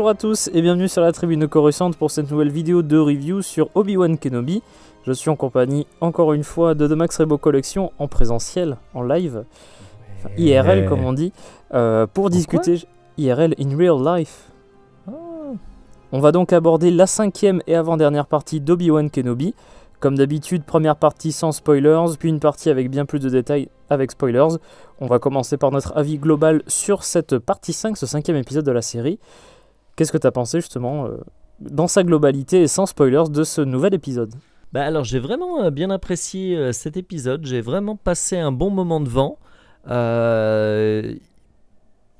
Bonjour à tous et bienvenue sur la tribune coruscante pour cette nouvelle vidéo de review sur Obi-Wan Kenobi. Je suis en compagnie encore une fois de The Max Rebo Collection en présentiel, en live, enfin, IRL comme on dit, pour discuter IRL in real life. On va donc aborder la 5e et avant-dernière partie d'Obi-Wan Kenobi. Comme d'habitude, première partie sans spoilers, puis une partie avec bien plus de détails avec spoilers. On va commencer par notre avis global sur cette partie 5, ce 5e épisode de la série. Qu'est-ce que tu as pensé justement, dans sa globalité et sans spoilers, de ce nouvel épisode ? Alors j'ai vraiment bien apprécié cet épisode, j'ai vraiment passé un bon moment devant.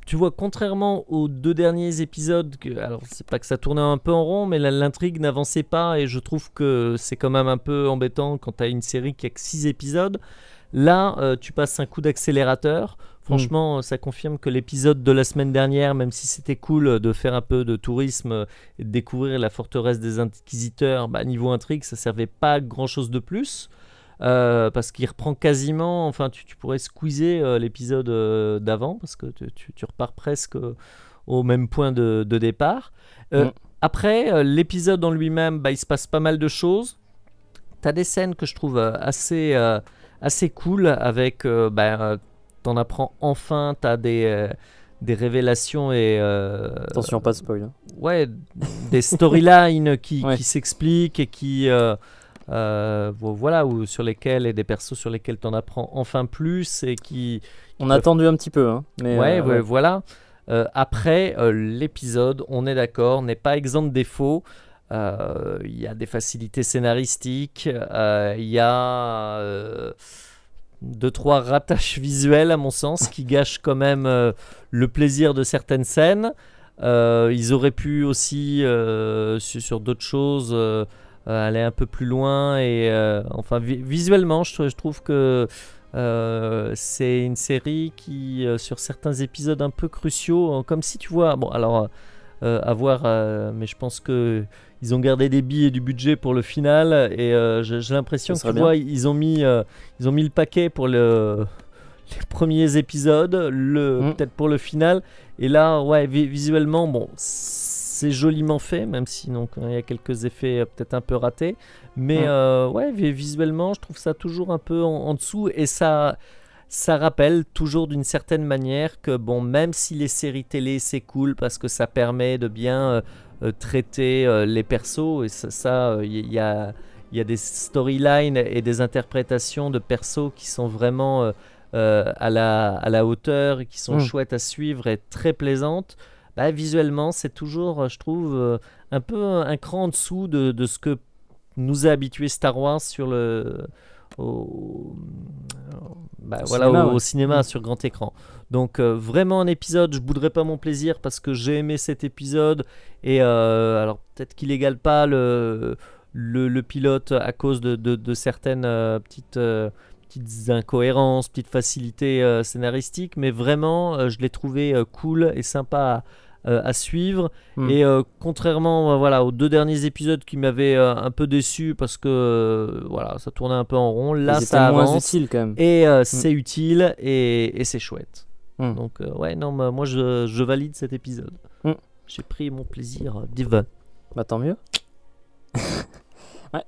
Tu vois, contrairement aux 2 derniers épisodes, alors c'est pas que ça tournait un peu en rond, mais l'intrigue n'avançait pas et je trouve que c'est quand même un peu embêtant quand tu as une série qui a que 6 épisodes. Là, tu passes un coup d'accélérateur. Franchement, ça confirme que l'épisode de la semaine dernière, même si c'était cool de faire un peu de tourisme et de découvrir la forteresse des Inquisiteurs, niveau intrigue, ça servait pas à grand chose de plus. Parce qu'il reprend quasiment, enfin tu pourrais squeezer l'épisode d'avant parce que tu repars presque au même point de départ. Après, l'épisode en lui-même, il se passe pas mal de choses. T'as des scènes que je trouve assez cool avec, t'en apprends enfin, t'as des révélations et... Attention, pas de spoil. Ouais, des storylines qui s'expliquent et qui... voilà, sur lesquels et des persos sur lesquels t'en apprends enfin plus et qui on a attendu un petit peu, hein, mais voilà. Après, l'épisode, on est d'accord, n'est pas exempt de défauts. Il y a des facilités scénaristiques, il y a 2-3 rataches visuelles à mon sens qui gâchent quand même le plaisir de certaines scènes. Ils auraient pu aussi sur d'autres choses aller un peu plus loin et enfin visuellement je trouve que c'est une série qui sur certains épisodes un peu cruciaux, comme si tu vois, bon alors à voir, mais je pense que ils ont gardé des billes et du budget pour le final et j'ai l'impression que tu vois, ils ont mis le paquet pour les premiers épisodes, peut-être pour le final, et là visuellement bon c'est joliment fait, même si donc il y a quelques effets peut-être un peu ratés, mais visuellement je trouve ça toujours un peu en dessous, et ça rappelle toujours d'une certaine manière que bon, même si les séries télé c'est cool parce que ça permet de bien traiter les persos, et ça il y a des storylines et des interprétations de persos qui sont vraiment à la hauteur et qui sont chouettes à suivre et très plaisantes. Visuellement c'est toujours, je trouve, un peu un cran en dessous de ce que nous a habitué Star Wars sur au cinéma sur grand écran. Donc vraiment un épisode, je bouderai pas mon plaisir parce que j'ai aimé cet épisode, et alors peut-être qu'il égale pas le pilote à cause de certaines petites incohérences, petites facilités scénaristiques, mais vraiment je l'ai trouvé cool et sympa à suivre. Et contrairement aux 2 derniers épisodes qui m'avaient un peu déçu parce que ça tournait un peu en rond, là ça avance utile, quand même. et c'est utile et c'est chouette. Donc moi je valide cet épisode. J'ai pris mon plaisir divin. Tant mieux.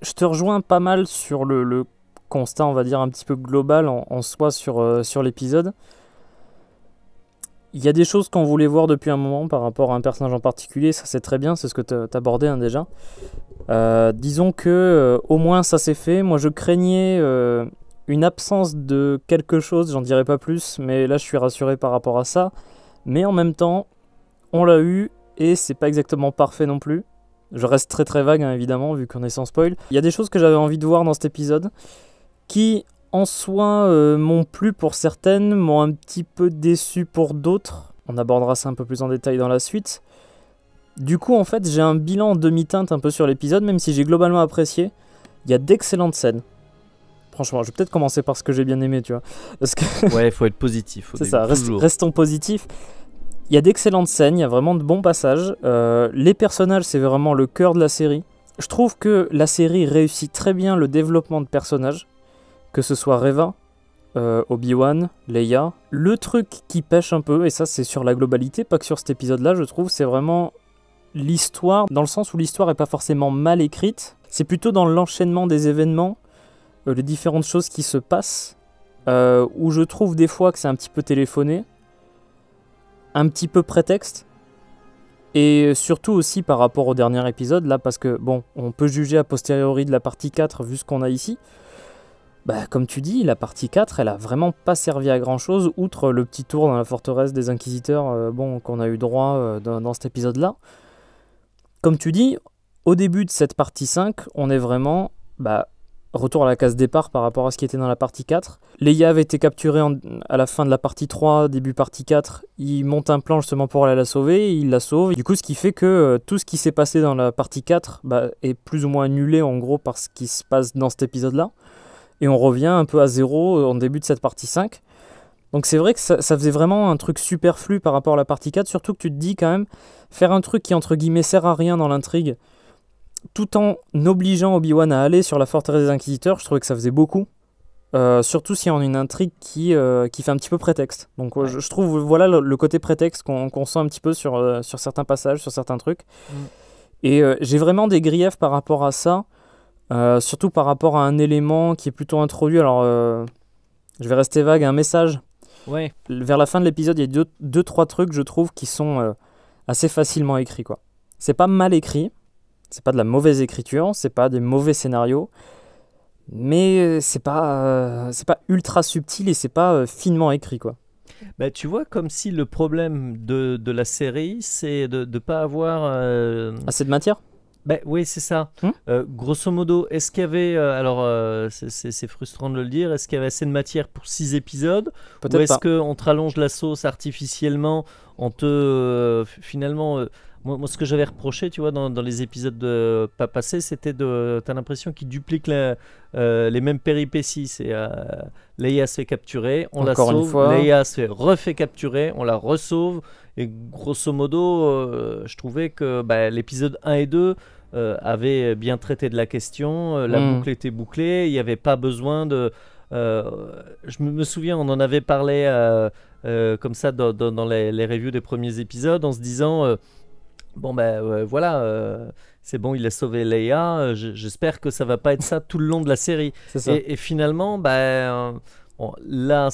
Je te rejoins pas mal sur le constat, on va dire un petit peu global en soi sur l'épisode. Il y a des choses qu'on voulait voir depuis un moment par rapport à un personnage en particulier, ça c'est très bien, c'est ce que tu as abordé déjà. Disons que au moins ça s'est fait. Moi je craignais une absence de quelque chose, j'en dirai pas plus, mais là je suis rassuré par rapport à ça. Mais en même temps, on l'a eu et c'est pas exactement parfait non plus. Je reste très très vague, hein, évidemment, vu qu'on est sans spoil. Il y a des choses que j'avais envie de voir dans cet épisode qui en soi m'ont plu pour certaines, m'ont un petit peu déçu pour d'autres. On abordera ça un peu plus en détail dans la suite. Du coup, en fait, j'ai un bilan en demi-teinte un peu sur l'épisode, même si j'ai globalement apprécié. Il y a d'excellentes scènes. Franchement, je vais peut-être commencer par ce que j'ai bien aimé, tu vois. Parce que ouais, il faut être positif. C'est ça, restons positifs. Il y a d'excellentes scènes, il y a vraiment de bons passages. Les personnages, c'est vraiment le cœur de la série. Je trouve que la série réussit très bien le développement de personnages. Que ce soit Reva, Obi-Wan, Leia. Le truc qui pêche un peu, et ça c'est sur la globalité, pas que sur cet épisode-là, je trouve, c'est vraiment l'histoire, dans le sens où l'histoire est pas forcément mal écrite, c'est plutôt dans l'enchaînement des événements, les différentes choses qui se passent, où je trouve des fois que c'est un petit peu téléphoné, un petit peu prétexte, et surtout aussi par rapport au dernier épisode, là, parce que, bon, on peut juger a posteriori de la partie 4 vu ce qu'on a ici. Bah, comme tu dis, la partie 4, elle a vraiment pas servi à grand chose, outre le petit tour dans la forteresse des Inquisiteurs qu'on a eu droit dans cet épisode-là. Comme tu dis, au début de cette partie 5, on est vraiment retour à la case départ par rapport à ce qui était dans la partie 4. Leia avait été capturée à la fin de la partie 3, début partie 4. Il monte un plan justement pour aller la sauver, il la sauve. Du coup, ce qui fait que tout ce qui s'est passé dans la partie 4 est plus ou moins annulé en gros par ce qui se passe dans cet épisode-là. Et on revient un peu à zéro en début de cette partie 5. Donc c'est vrai que ça faisait vraiment un truc superflu par rapport à la partie 4, surtout que tu te dis quand même, faire un truc qui entre guillemets sert à rien dans l'intrigue, tout en obligeant Obi-Wan à aller sur la forteresse des Inquisiteurs, je trouvais que ça faisait beaucoup. Surtout si on a une intrigue qui fait un petit peu prétexte. Donc ouais. je trouve voilà le côté prétexte qu'on sent un petit peu sur certains passages, sur certains trucs. Et j'ai vraiment des griefs par rapport à ça. Surtout par rapport à un élément qui est plutôt introduit. Alors, je vais rester vague, un message. Ouais. Vers la fin de l'épisode, il y a deux, trois trucs, je trouve, qui sont assez facilement écrits, quoi. C'est pas mal écrit, c'est pas de la mauvaise écriture, c'est pas des mauvais scénarios, mais c'est pas ultra subtil et c'est pas finement écrit, quoi. Bah, tu vois, comme si le problème de la série, c'est de ne pas avoir... Assez de matière ? Ben, oui, c'est ça. Grosso modo, est-ce qu'il y avait... c'est frustrant de le dire. Est-ce qu'il y avait assez de matière pour 6 épisodes ? Peut-être ou est-ce pas. qu'on te rallonge la sauce artificiellement en te... finalement... Moi, ce que j'avais reproché, tu vois, dans les épisodes pas passés, c'était t'as l'impression qu'ils dupliquent les mêmes péripéties. C'est Leia se fait capturer, on Encore la une sauve. fois. Leia se fait refait capturer, on la resauve. Et grosso modo, je trouvais que l'épisode 1 et 2 avaient bien traité de la question. La boucle était bouclée. Il n'y avait pas besoin de... je me souviens, on en avait parlé comme ça dans les reviews des premiers épisodes en se disant... c'est bon, il a sauvé Leia. J'espère que ça va pas être ça tout le long de la série. C'est ça. Et finalement, là,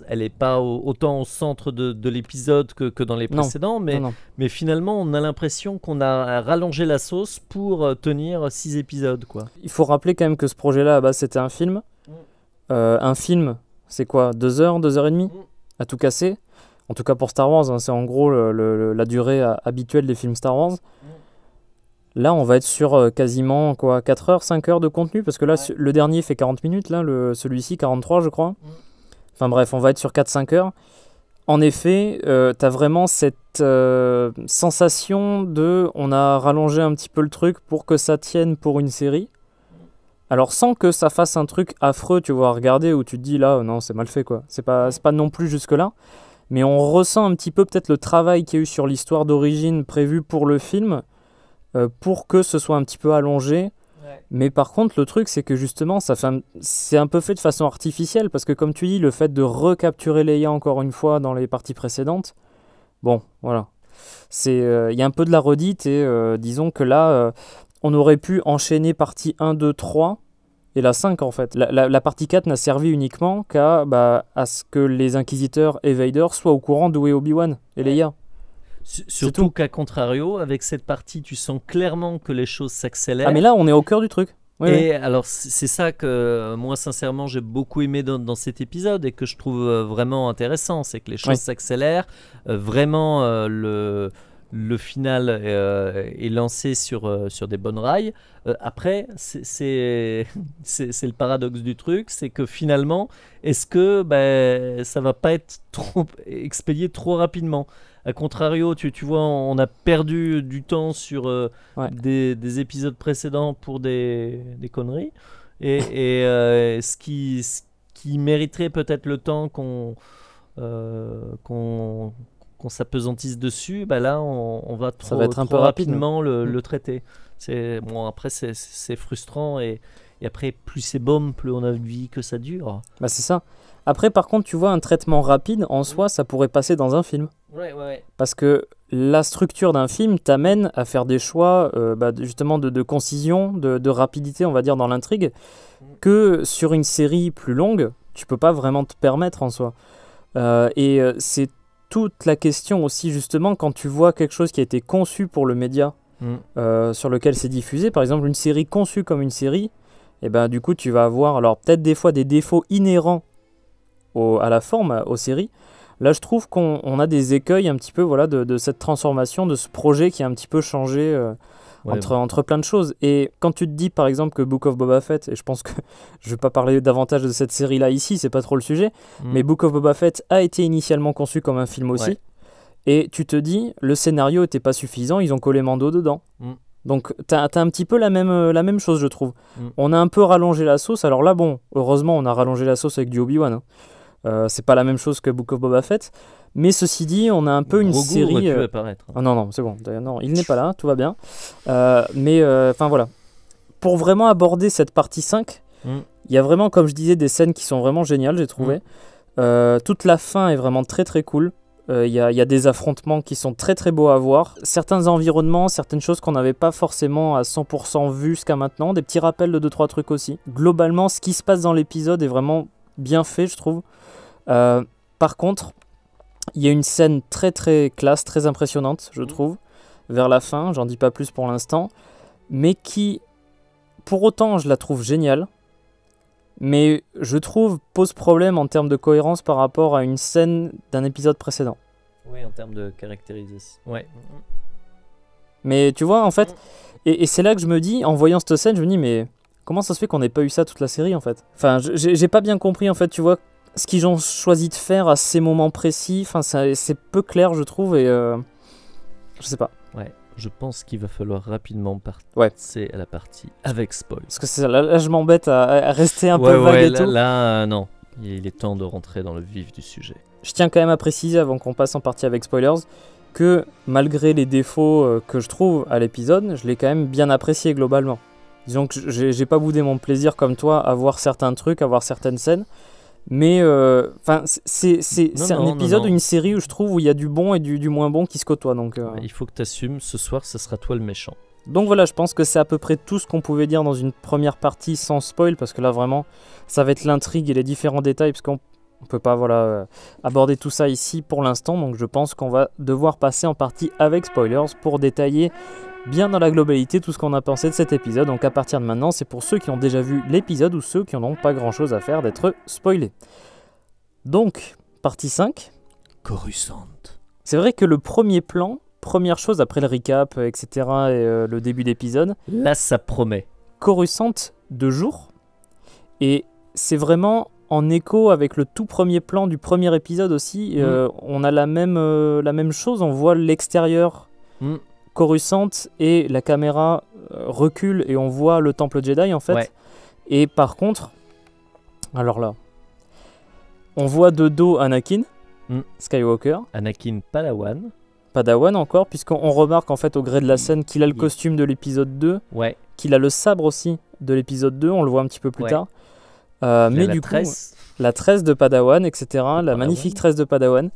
elle est pas autant au centre de l'épisode que dans les précédents, mais finalement, on a l'impression qu'on a rallongé la sauce pour tenir 6 épisodes, quoi. Il faut rappeler quand même que ce projet-là, c'était un film. Un film, c'est quoi, 2 heures, 2 heures et demie à tout casser. En tout cas pour Star Wars, c'est en gros la durée habituelle des films Star Wars. Là, on va être sur quasiment 4 heures, 5 heures de contenu, parce que là, le dernier fait 40 minutes, là, celui-ci 43, je crois. Enfin bref, on va être sur 4-5 heures. En effet, t'as vraiment cette sensation on a rallongé un petit peu le truc pour que ça tienne pour une série. Alors sans que ça fasse un truc affreux, tu vois, à regarder, où tu te dis, là, non, c'est mal fait, quoi. C'est pas non plus jusque-là. Mais on ressent un petit peu peut-être le travail qu'il y a eu sur l'histoire d'origine prévue pour le film, pour que ce soit un petit peu allongé. Mais par contre, le truc, c'est que justement, c'est un peu fait de façon artificielle, parce que comme tu dis, le fait de recapturer Leia encore une fois dans les parties précédentes, bon, voilà. Il y a un peu de la redite, et disons que là, on aurait pu enchaîner partie 1, 2, 3, et la 5 en fait. La partie 4 n'a servi uniquement à ce que les Inquisiteurs et Vader soient au courant d'où est Obi-Wan et Leia. Surtout qu'à contrario, avec cette partie, tu sens clairement que les choses s'accélèrent. Ah mais là, on est au cœur du truc. Et alors, c'est ça que moi, sincèrement, j'ai beaucoup aimé dans cet épisode et que je trouve vraiment intéressant. C'est que les choses s'accélèrent. Vraiment, le final est lancé sur des bonnes rails. Après, c'est le paradoxe du truc, c'est que finalement, est-ce que ça va pas être trop expédié trop rapidement ? A contrario, tu vois, on a perdu du temps sur des épisodes précédents pour des conneries. Et ce qui mériterait peut-être le temps qu'on s'apesantisse dessus, là on va trop, être un trop peu rapidement le traiter. Après c'est frustrant et après plus c'est bon, plus on a envie que ça dure. C'est ça. Après par contre tu vois, un traitement rapide en soi, ça pourrait passer dans un film. Ouais. Parce que la structure d'un film t'amène à faire des choix justement de concision, de rapidité, on va dire, dans l'intrigue, que sur une série plus longue, tu peux pas vraiment te permettre en soi. C'est toute la question aussi, justement, quand tu vois quelque chose qui a été conçu pour le média sur lequel c'est diffusé, par exemple une série conçue comme une série, et ben du coup tu vas avoir alors peut-être des fois des défauts inhérents à la forme, aux séries. Là, je trouve qu'on a des écueils un petit peu voilà, de cette transformation, de ce projet qui a un petit peu changé entre plein de choses. Et quand tu te dis, par exemple, que Book of Boba Fett, et je pense que je ne vais pas parler davantage de cette série-là ici, c'est pas trop le sujet, mais Book of Boba Fett a été initialement conçu comme un film aussi. Et tu te dis, le scénario n'était pas suffisant, ils ont collé Mando dedans. Donc, tu as un petit peu la même chose, je trouve. On a un peu rallongé la sauce. Alors là, bon, heureusement, on a rallongé la sauce avec du Obi-Wan. C'est pas la même chose que Book of Boba Fett, mais ceci dit, on a un peu une série. Aurait pu apparaître. Oh non, c'est bon. Non, il n'est pas là, tout va bien. Enfin voilà. Pour vraiment aborder cette partie 5, il y a vraiment, comme je disais, des scènes qui sont vraiment géniales, j'ai trouvé. Toute la fin est vraiment très très cool. Il y a des affrontements qui sont très très beaux à voir. Certains environnements, certaines choses qu'on n'avait pas forcément à 100% vues jusqu'à maintenant. Des petits rappels de 2-3 trucs aussi. Globalement, ce qui se passe dans l'épisode est vraiment bien fait, je trouve. Par contre, il y a une scène très très classe, très impressionnante, je trouve, vers la fin, j'en dis pas plus pour l'instant, mais qui, pour autant, je la trouve géniale, mais je trouve pose problème en termes de cohérence par rapport à une scène d'un épisode précédent. Oui, en termes de caractérisation. Ouais. Mais tu vois, en fait, et c'est là que je me dis, en voyant cette scène, je me dis, mais comment ça se fait qu'on n'ait pas eu ça toute la série, en fait? Enfin, j'ai pas bien compris, en fait, tu vois, ce qu'ils ont choisi de faire à ces moments précis, enfin, c'est peu clair, je trouve, et je sais pas. Ouais, je pense qu'il va falloir rapidement passer à la partie avec spoil. Parce que là, je m'embête à rester un peu vague et tout. Là, non, il est temps de rentrer dans le vif du sujet. Je tiens quand même à préciser, avant qu'on passe en partie avec spoilers, que malgré les défauts que je trouve à l'épisode, je l'ai quand même bien apprécié globalement. Disons que j'ai pas boudé mon plaisir comme toi à voir certains trucs, à voir certaines scènes. Mais c'est un épisode, une série où je trouve où il y a du bon et du moins bon qui se côtoient. Donc, il faut que tu assumes, ce soir, ce sera toi le méchant. Donc voilà, je pense que c'est à peu près tout ce qu'on pouvait dire dans une première partie sans spoil, parce que là vraiment, ça va être l'intrigue et les différents détails, parce qu'on peut pas aborder tout ça ici pour l'instant. Donc je pense qu'on va devoir passer en partie avec spoilers pour détailler bien dans la globalité tout ce qu'on a pensé de cet épisode. Donc à partir de maintenant, c'est pour ceux qui ont déjà vu l'épisode ou ceux qui n'en ont pas grand chose à faire d'être spoilés. Donc, partie 5. Coruscant. C'est vrai que le premier plan, première chose après le recap, etc. et le début d'épisode. Là, ça promet. Coruscant de jour. Et c'est vraiment en écho avec le tout premier plan du premier épisode aussi. On a la même chose, on voit l'extérieur. Coruscant et la caméra recule et on voit le temple Jedi en fait. Et par contre, alors là, on voit de dos Anakin Skywalker. Anakin Padawan. Padawan encore, puisqu'on remarque en fait au gré de la scène qu'il a le costume de l'épisode 2, qu'il a le sabre aussi de l'épisode 2, on le voit un petit peu plus tard. Mais du coup, la tresse de Padawan, etc. La magnifique tresse de Padawan.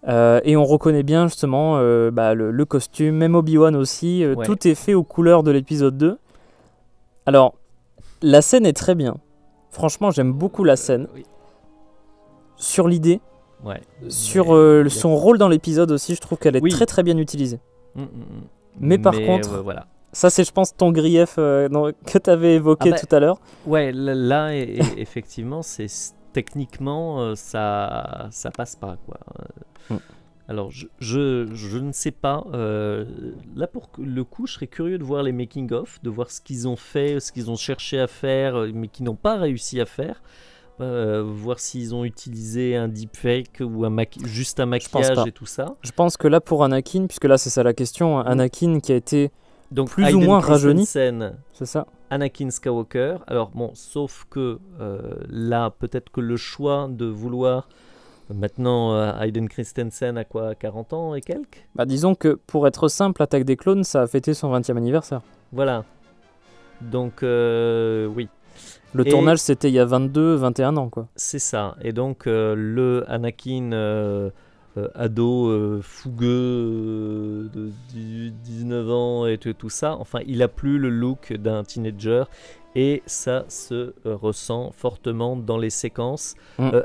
Et on reconnaît bien justement le costume, même Obi-Wan aussi, tout est fait aux couleurs de l'épisode 2. Alors, la scène est très bien. Franchement, j'aime beaucoup la scène. Sur l'idée, sur son rôle dans l'épisode aussi, je trouve qu'elle est très très bien utilisée. Mais par contre, ça c'est je pense ton grief que tu avais évoqué tout à l'heure. Ouais, là effectivement, c'est techniquement ça passe pas quoi. Alors je ne sais pas. Là pour le coup, je serais curieux de voir les making of, de voir ce qu'ils ont fait, ce qu'ils ont cherché à faire, mais qui n'ont pas réussi à faire. Voir s'ils ont utilisé un deepfake ou juste un maquillage et tout ça. Je pense que là pour Anakin, puisque là c'est ça la question, Anakin qui a été donc plus ou moins rajeuni. C'est ça. Anakin Skywalker. Alors bon, sauf que là peut-être que le choix de vouloir maintenant Hayden Christensen a quoi, 40 ans et quelques. Disons que pour être simple, Attaque des clones, ça a fêté son 20e anniversaire. Voilà. Donc oui. Le tournage, c'était il y a 22-21 ans, quoi. C'est ça. Et donc, le Anakin ado fougueux de 19 ans et tout ça. Enfin, il a plus le look d'un teenager. Et ça se ressent fortement dans les séquences.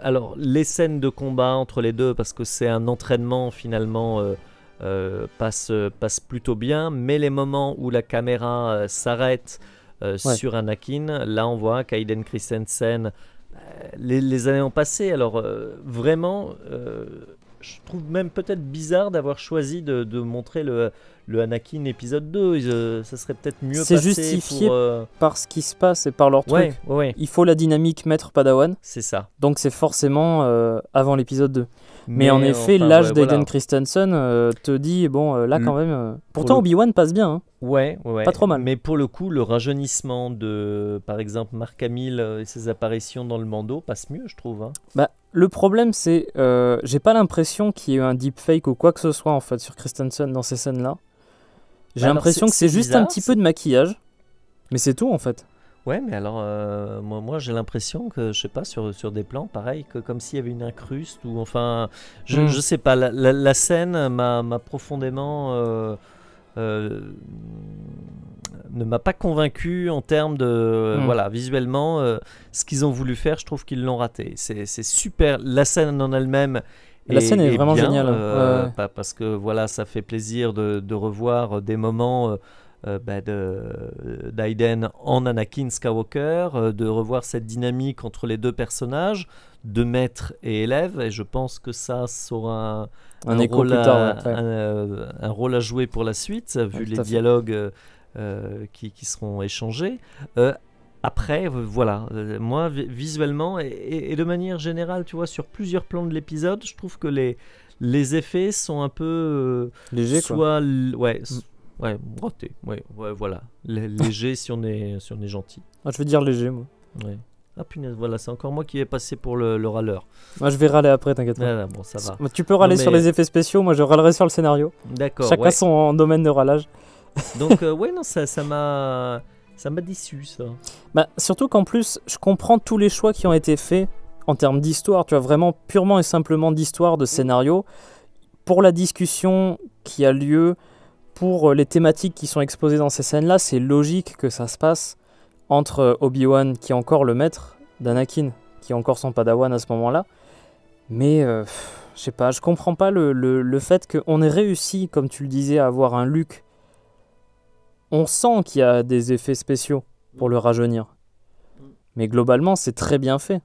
Alors, les scènes de combat entre les deux, parce que c'est un entraînement finalement, passe plutôt bien. Mais les moments où la caméra s'arrête sur Anakin, là on voit qu'Aiden Christensen, les années ont passé. Alors, vraiment, je trouve même peut-être bizarre d'avoir choisi de montrer le Anakin épisode 2. Ça serait peut-être mieux c'est passé justifié pour, par ce qui se passe et par leur truc. Ouais. Il faut la dynamique maître Padawan. C'est ça. Donc c'est forcément avant l'épisode 2. Mais en effet, enfin, l'âge d'Aiden voilà. Christensen te dit, bon, là quand même... Pourtant, Obi-Wan passe bien. Hein. Ouais. Pas trop mal. Mais pour le coup, le rajeunissement de, par exemple, Mark Hamill et ses apparitions dans le Mando passe mieux, je trouve. Hein. Bah, le problème, c'est... j'ai pas l'impression qu'il y ait eu un deepfake ou quoi que ce soit, en fait, sur Christensen dans ces scènes-là. J'ai l'impression que c'est juste bizarre, un petit peu de maquillage. Mais c'est tout, en fait. Ouais, mais alors, moi j'ai l'impression que, je sais pas, sur des plans, pareil, que comme s'il y avait une incruste, ou enfin, je sais pas, la scène m'a profondément... ne m'a pas convaincu en termes de... Voilà, visuellement, ce qu'ils ont voulu faire, je trouve qu'ils l'ont raté. C'est super, la scène en elle-même... La scène est vraiment bien, géniale. Parce que voilà, ça fait plaisir de revoir des moments... d'Aiden en Anakin Skywalker, de revoir cette dynamique entre les deux personnages, de maître et élève, et je pense que ça aura un rôle à jouer pour la suite, vu les dialogues qui seront échangés. Après, voilà, moi visuellement et de manière générale, tu vois, sur plusieurs plans de l'épisode, je trouve que les effets sont un peu légers, quoi. Ouais, raté. Ouais, voilà. Léger si on est gentil. Ah, je veux dire léger, moi. Ouais. Ah punaise, voilà, c'est encore moi qui vais passer pour le râleur. Moi, je vais râler après, t'inquiète pas. Ah, bon, ça va. Tu peux râler sur les effets spéciaux, moi je râlerai sur le scénario. D'accord. Chacun son domaine de râlage. Donc, ouais, non, ça m'a déçu, ça. Bah, surtout qu'en plus, je comprends tous les choix qui ont été faits en termes d'histoire, tu vois, vraiment purement et simplement d'histoire, de scénario. Pour la discussion qui a lieu, pour les thématiques qui sont exposées dans ces scènes-là, c'est logique que ça se passe entre Obi-Wan, qui est encore le maître d'Anakin, qui est encore son padawan à ce moment-là. Mais, je sais pas, je comprends pas le fait qu'on ait réussi, comme tu le disais, à avoir un Luke. On sent qu'il y a des effets spéciaux pour le rajeunir. Mais globalement, c'est très bien fait.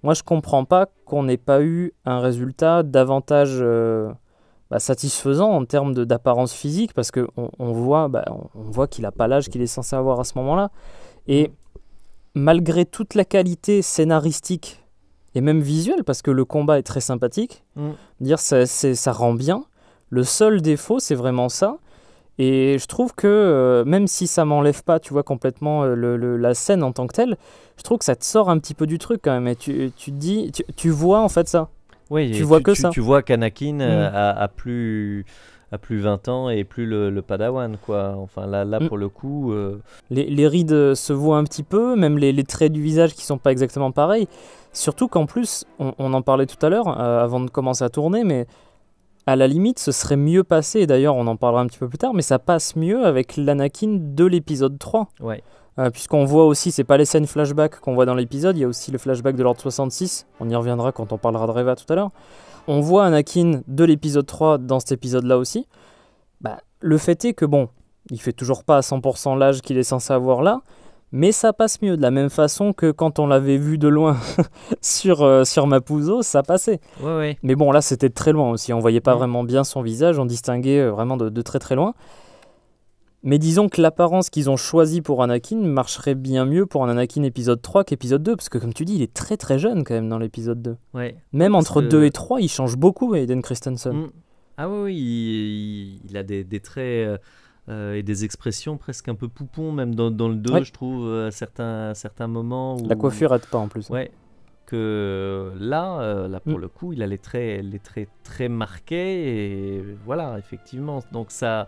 Moi, je comprends pas qu'on n'ait pas eu un résultat davantage... satisfaisant en termes d'apparence physique, parce qu'on voit qu'il n'a pas l'âge qu'il est censé avoir à ce moment-là. Et malgré toute la qualité scénaristique et même visuelle, parce que le combat est très sympathique, ça rend bien. Le seul défaut, c'est vraiment ça. Et je trouve que, même si ça m'enlève pas, tu vois, complètement la scène en tant que telle, je trouve que ça te sort un petit peu du truc quand même. Et tu te dis, tu vois en fait ça. Oui, tu vois que ça. Tu vois qu'Anakin a plus 20 ans et plus le Padawan, quoi. Enfin, là pour le coup... Les rides se voient un petit peu, même les traits du visage qui sont pas exactement pareils. Surtout qu'en plus, on en parlait tout à l'heure, avant de commencer à tourner, mais à la limite, ce serait mieux passé, et d'ailleurs on en parlera un petit peu plus tard, mais ça passe mieux avec l'Anakin de l'épisode 3. Ouais. Puisqu'on voit aussi, c'est pas les scènes flashback qu'on voit dans l'épisode, il y a aussi le flashback de l'Ordre 66, on y reviendra quand on parlera de Reva tout à l'heure. On voit Anakin de l'épisode 3 dans cet épisode-là aussi. Le fait est que bon, il fait toujours pas à 100% l'âge qu'il est censé avoir là, mais ça passe mieux, de la même façon que quand on l'avait vu de loin sur Mapuzo, ça passait. Ouais. Mais bon, là c'était de très loin aussi, on voyait pas vraiment bien son visage, on distinguait vraiment de très très loin. Mais disons que l'apparence qu'ils ont choisie pour Anakin marcherait bien mieux pour un Anakin épisode 3 qu'épisode 2, parce que comme tu dis, il est très très jeune quand même dans l'épisode 2. Ouais. Même entre 2 et 3, il change beaucoup, Hayden Christensen. Ah oui, il a des traits et des expressions presque un peu poupons, même dans le 2, je trouve, à certains moments. Où, la coiffure aide pas en plus. Ouais. Que là pour le coup, il a les traits très marqués, et voilà, effectivement. Donc ça...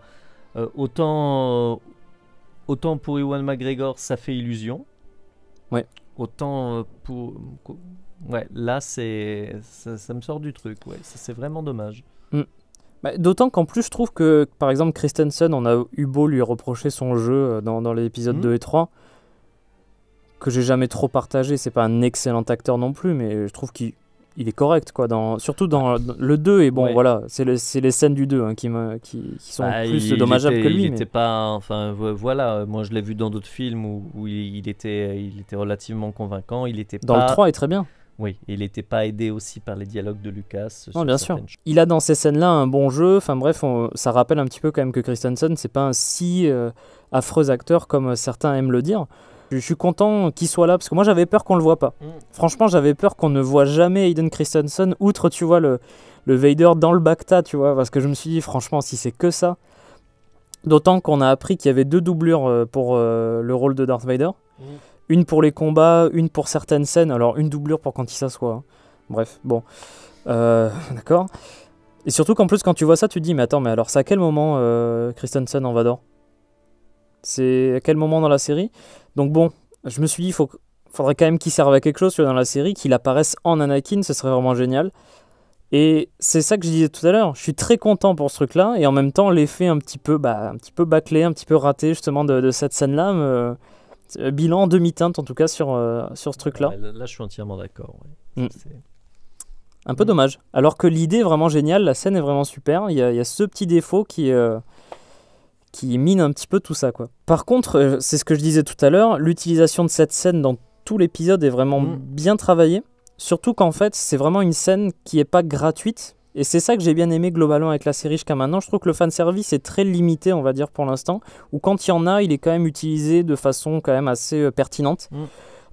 autant pour Ewan McGregor, ça fait illusion. Ouais. Autant Ouais, là, ça me sort du truc. Ouais, ça, c'est vraiment dommage. Bah, d'autant qu'en plus, je trouve que, par exemple, Christensen, on a eu beau lui reprocher son jeu dans les épisodes 2 et 3, que j'ai jamais trop partagé. C'est pas un excellent acteur non plus, mais je trouve qu'il est correct, quoi. Surtout dans le 2, et bon, Ouais. voilà, c'est les scènes du 2 hein, qui sont plus dommageables que lui. Il était pas, enfin, voilà, moi je l'ai vu dans d'autres films où il était relativement convaincant. Il était Dans pas... le 3 est très bien. Oui, il n'était pas aidé aussi par les dialogues de Lucas. Non, bien sûr. Il a dans ces scènes-là un bon jeu. Enfin bref, ça rappelle un petit peu quand même que Christensen, c'est pas un si affreux acteur comme certains aiment le dire. Je suis content qu'il soit là parce que moi j'avais peur qu'on le voit pas. Franchement, j'avais peur qu'on ne voit jamais Hayden Christensen outre, tu vois, le Vader dans le Bacta, tu vois, parce que je me suis dit franchement si c'est que ça. D'autant qu'on a appris qu'il y avait 2 doublures pour le rôle de Darth Vader. Une pour les combats, une pour certaines scènes. Alors une doublure pour quand il s'assoit. Hein. Bref, bon. D'accord. Et surtout qu'en plus quand tu vois ça, tu te dis mais attends, mais alors c'est à quel moment Christensen en Vador? C'est à quel moment dans la série? Donc bon, je me suis dit faudrait quand même qu'il serve à quelque chose tu vois, dans la série, qu'il apparaisse en Anakin, ce serait vraiment génial. Et c'est ça que je disais tout à l'heure, je suis très content pour ce truc-là, et en même temps l'effet un petit peu bâclé, un petit peu raté justement de cette scène-là bilan demi-teinte en tout cas sur ce truc-là. Ouais, là, je suis entièrement d'accord. Ouais. Un peu dommage. Alors que l'idée est vraiment géniale, la scène est vraiment super. Il y a ce petit défaut qui mine un petit peu tout ça, quoi. Par contre, c'est ce que je disais tout à l'heure, l'utilisation de cette scène dans tout l'épisode est vraiment bien travaillée. Surtout qu'en fait, c'est vraiment une scène qui n'est pas gratuite. Et c'est ça que j'ai bien aimé globalement avec la série jusqu'à maintenant. Je trouve que le fanservice est très limité, on va dire, pour l'instant. Ou quand il y en a, il est quand même utilisé de façon quand même assez pertinente.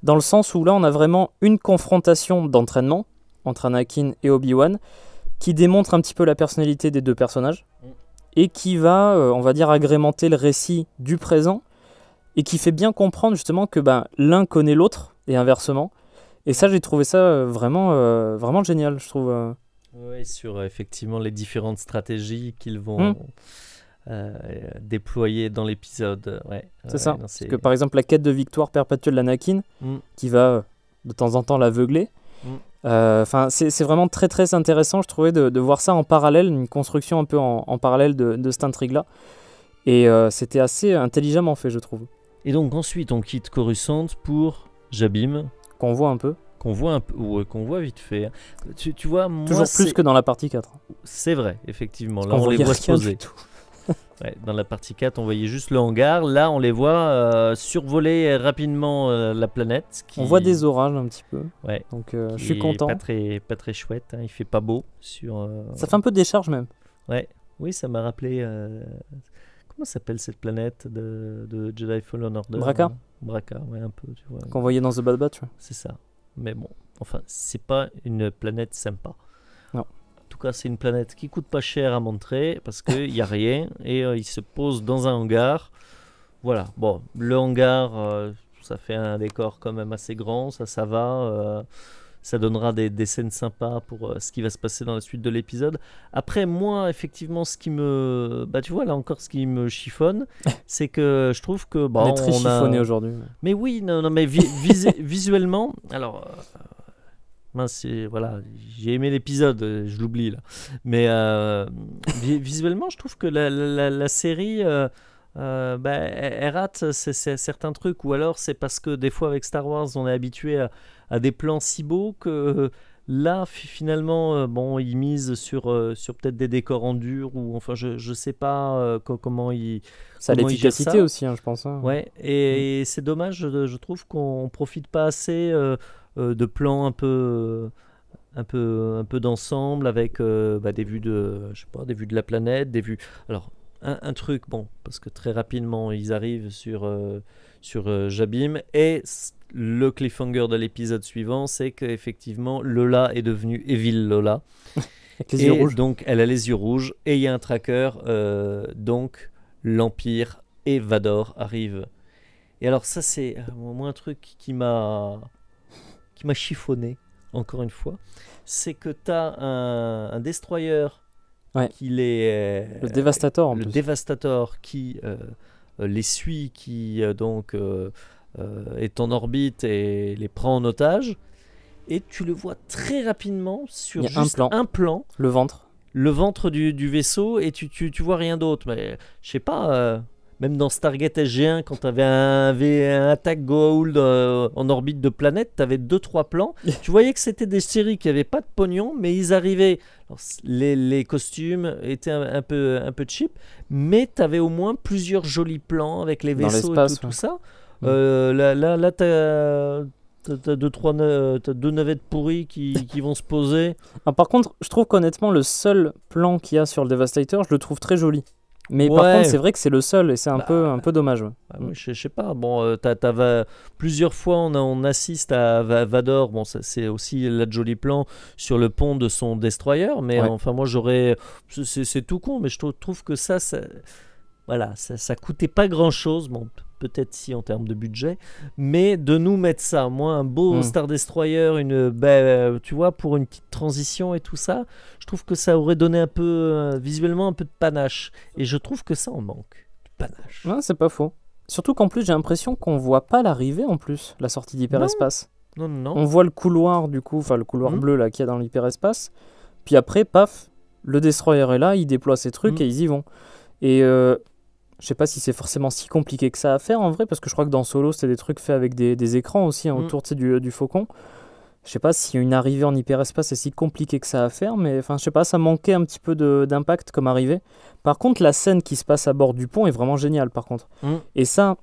Dans le sens où là, on a vraiment une confrontation d'entraînement entre Anakin et Obi-Wan qui démontre un petit peu la personnalité des deux personnages et qui va, on va dire, agrémenter le récit du présent et qui fait bien comprendre justement que l'un connaît l'autre et inversement. Et ça, j'ai trouvé ça vraiment génial, je trouve. Oui, sur effectivement les différentes stratégies qu'ils vont déployer dans l'épisode. Ouais, c'est ça. Parce que par exemple, la quête de victoire perpétuelle d'Anakin, qui va de temps en temps l'aveugler, c'est vraiment très très intéressant, je trouvais, de voir ça en parallèle, une construction un peu en parallèle de cette intrigue-là. Et c'était assez intelligemment fait, je trouve. Et donc ensuite, on quitte Coruscant pour Jabim. Qu'on voit un peu. Qu'on voit vite fait. Tu vois, moi, toujours plus que dans la partie 4. C'est vrai, effectivement. Là, on les voit se poser. Ouais, dans la partie 4, on voyait juste le hangar. Là, on les voit survoler rapidement la planète. On voit des orages un petit peu. Ouais. Donc, je suis content. Pas très chouette. Hein. Il fait pas beau. Ça fait un peu de décharge même. Ouais. Oui, ça m'a rappelé... Comment s'appelle cette planète de Jedi Fallen Order? Bracca. Bracca, ouais, un peu. Tu vois. Qu'on voyait dans The Bad Batch. Ouais. C'est ça. Mais bon, enfin, c'est pas une planète sympa. Non. En tout cas, c'est une planète qui coûte pas cher à montrer parce qu'il n'y a rien et il se pose dans un hangar. Voilà. Bon, le hangar, ça fait un décor quand même assez grand, ça va. Ça donnera des scènes sympas pour ce qui va se passer dans la suite de l'épisode. Après, moi, effectivement, ce qui me... tu vois, là encore, ce qui me chiffonne, c'est que je trouve que... on est très chiffonné aujourd'hui. Mais oui, non, mais visuellement... Alors, voilà, j'ai aimé l'épisode, je l'oublie, là. Mais visuellement, je trouve que la série... elle rate certains trucs, ou alors c'est parce que des fois avec Star Wars on est habitué à des plans si beaux que là finalement ils misent sur peut-être des décors en dur, ou enfin je sais pas comment ils... Ça a l'efficacité aussi, hein, je pense. Hein. Ouais, et c'est dommage, je trouve qu'on profite pas assez de plans un peu d'ensemble avec des vues de, je sais pas, des vues de la planète, des vues... Alors, un truc, parce que très rapidement ils arrivent sur Jabim, et le cliffhanger de l'épisode suivant, c'est qu'effectivement Lola est devenue Evil Lola. Avec les yeux rouges. Donc elle a les yeux rouges, et il y a un tracker, donc l'Empire et Vador arrivent. Et alors ça, c'est moi un truc qui m'a chiffonné, encore une fois, c'est que tu as un destroyer. Ouais. Le Dévastator, le Dévastator qui les suit, qui donc est en orbite et les prend en otage. et tu le vois très rapidement sur Il y a juste un plan. Le ventre. le ventre du vaisseau, et tu vois rien d'autre. Mais je sais pas, même dans Stargate SG1, quand tu avais un attack Goa'uld en orbite de planète, tu avais 2-3 plans. Tu voyais que c'était des séries qui n'avaient pas de pognon, mais ils arrivaient. Alors, les costumes étaient un peu cheap, mais tu avais au moins plusieurs jolis plans avec les Dans vaisseaux et l'espace, tout ouais. ça. Mm. Là t'as deux navettes pourries qui vont se poser. Ah, par contre, je trouve qu'honnêtement, le seul plan qu'il y a sur le Devastator, je le trouve très joli. Mais par Ouais. contre, c'est vrai que c'est le seul et c'est un Bah, peu dommage. Ouais. Ah oui, je sais pas. Bon, plusieurs fois on assiste à Vador. Bon, c'est aussi là de jolis plans sur le pont de son destroyer. Mais Ouais. enfin, moi c'est tout con, mais je trouve que voilà, ça coûtait pas grand chose. Bon, peut-être si en termes de budget, mais de nous mettre ça, moi, un beau Star Destroyer, tu vois, pour une petite transition et tout ça, je trouve que ça aurait donné un peu, visuellement, un peu de panache. Et je trouve que ça en manque. Panache. Ouais, c'est pas faux. Surtout qu'en plus, j'ai l'impression qu'on voit pas l'arrivée en plus, la sortie d'hyperespace. Non. On voit le couloir du coup, enfin le couloir bleu là qu'il y a dans l'hyperespace. Puis après, paf, le destroyer est là, il déploie ses trucs et ils y vont. Et je sais pas si c'est forcément si compliqué que ça à faire en vrai, parce que je crois que dans Solo, c'était des trucs faits avec des écrans aussi hein, autour du faucon. Je sais pas si une arrivée en hyperespace est si compliqué que ça à faire, mais enfin, je sais pas, ça manquait un petit peu d'impact comme arrivée. Par contre, la scène qui se passe à bord du pont est vraiment géniale, par contre. Et ça,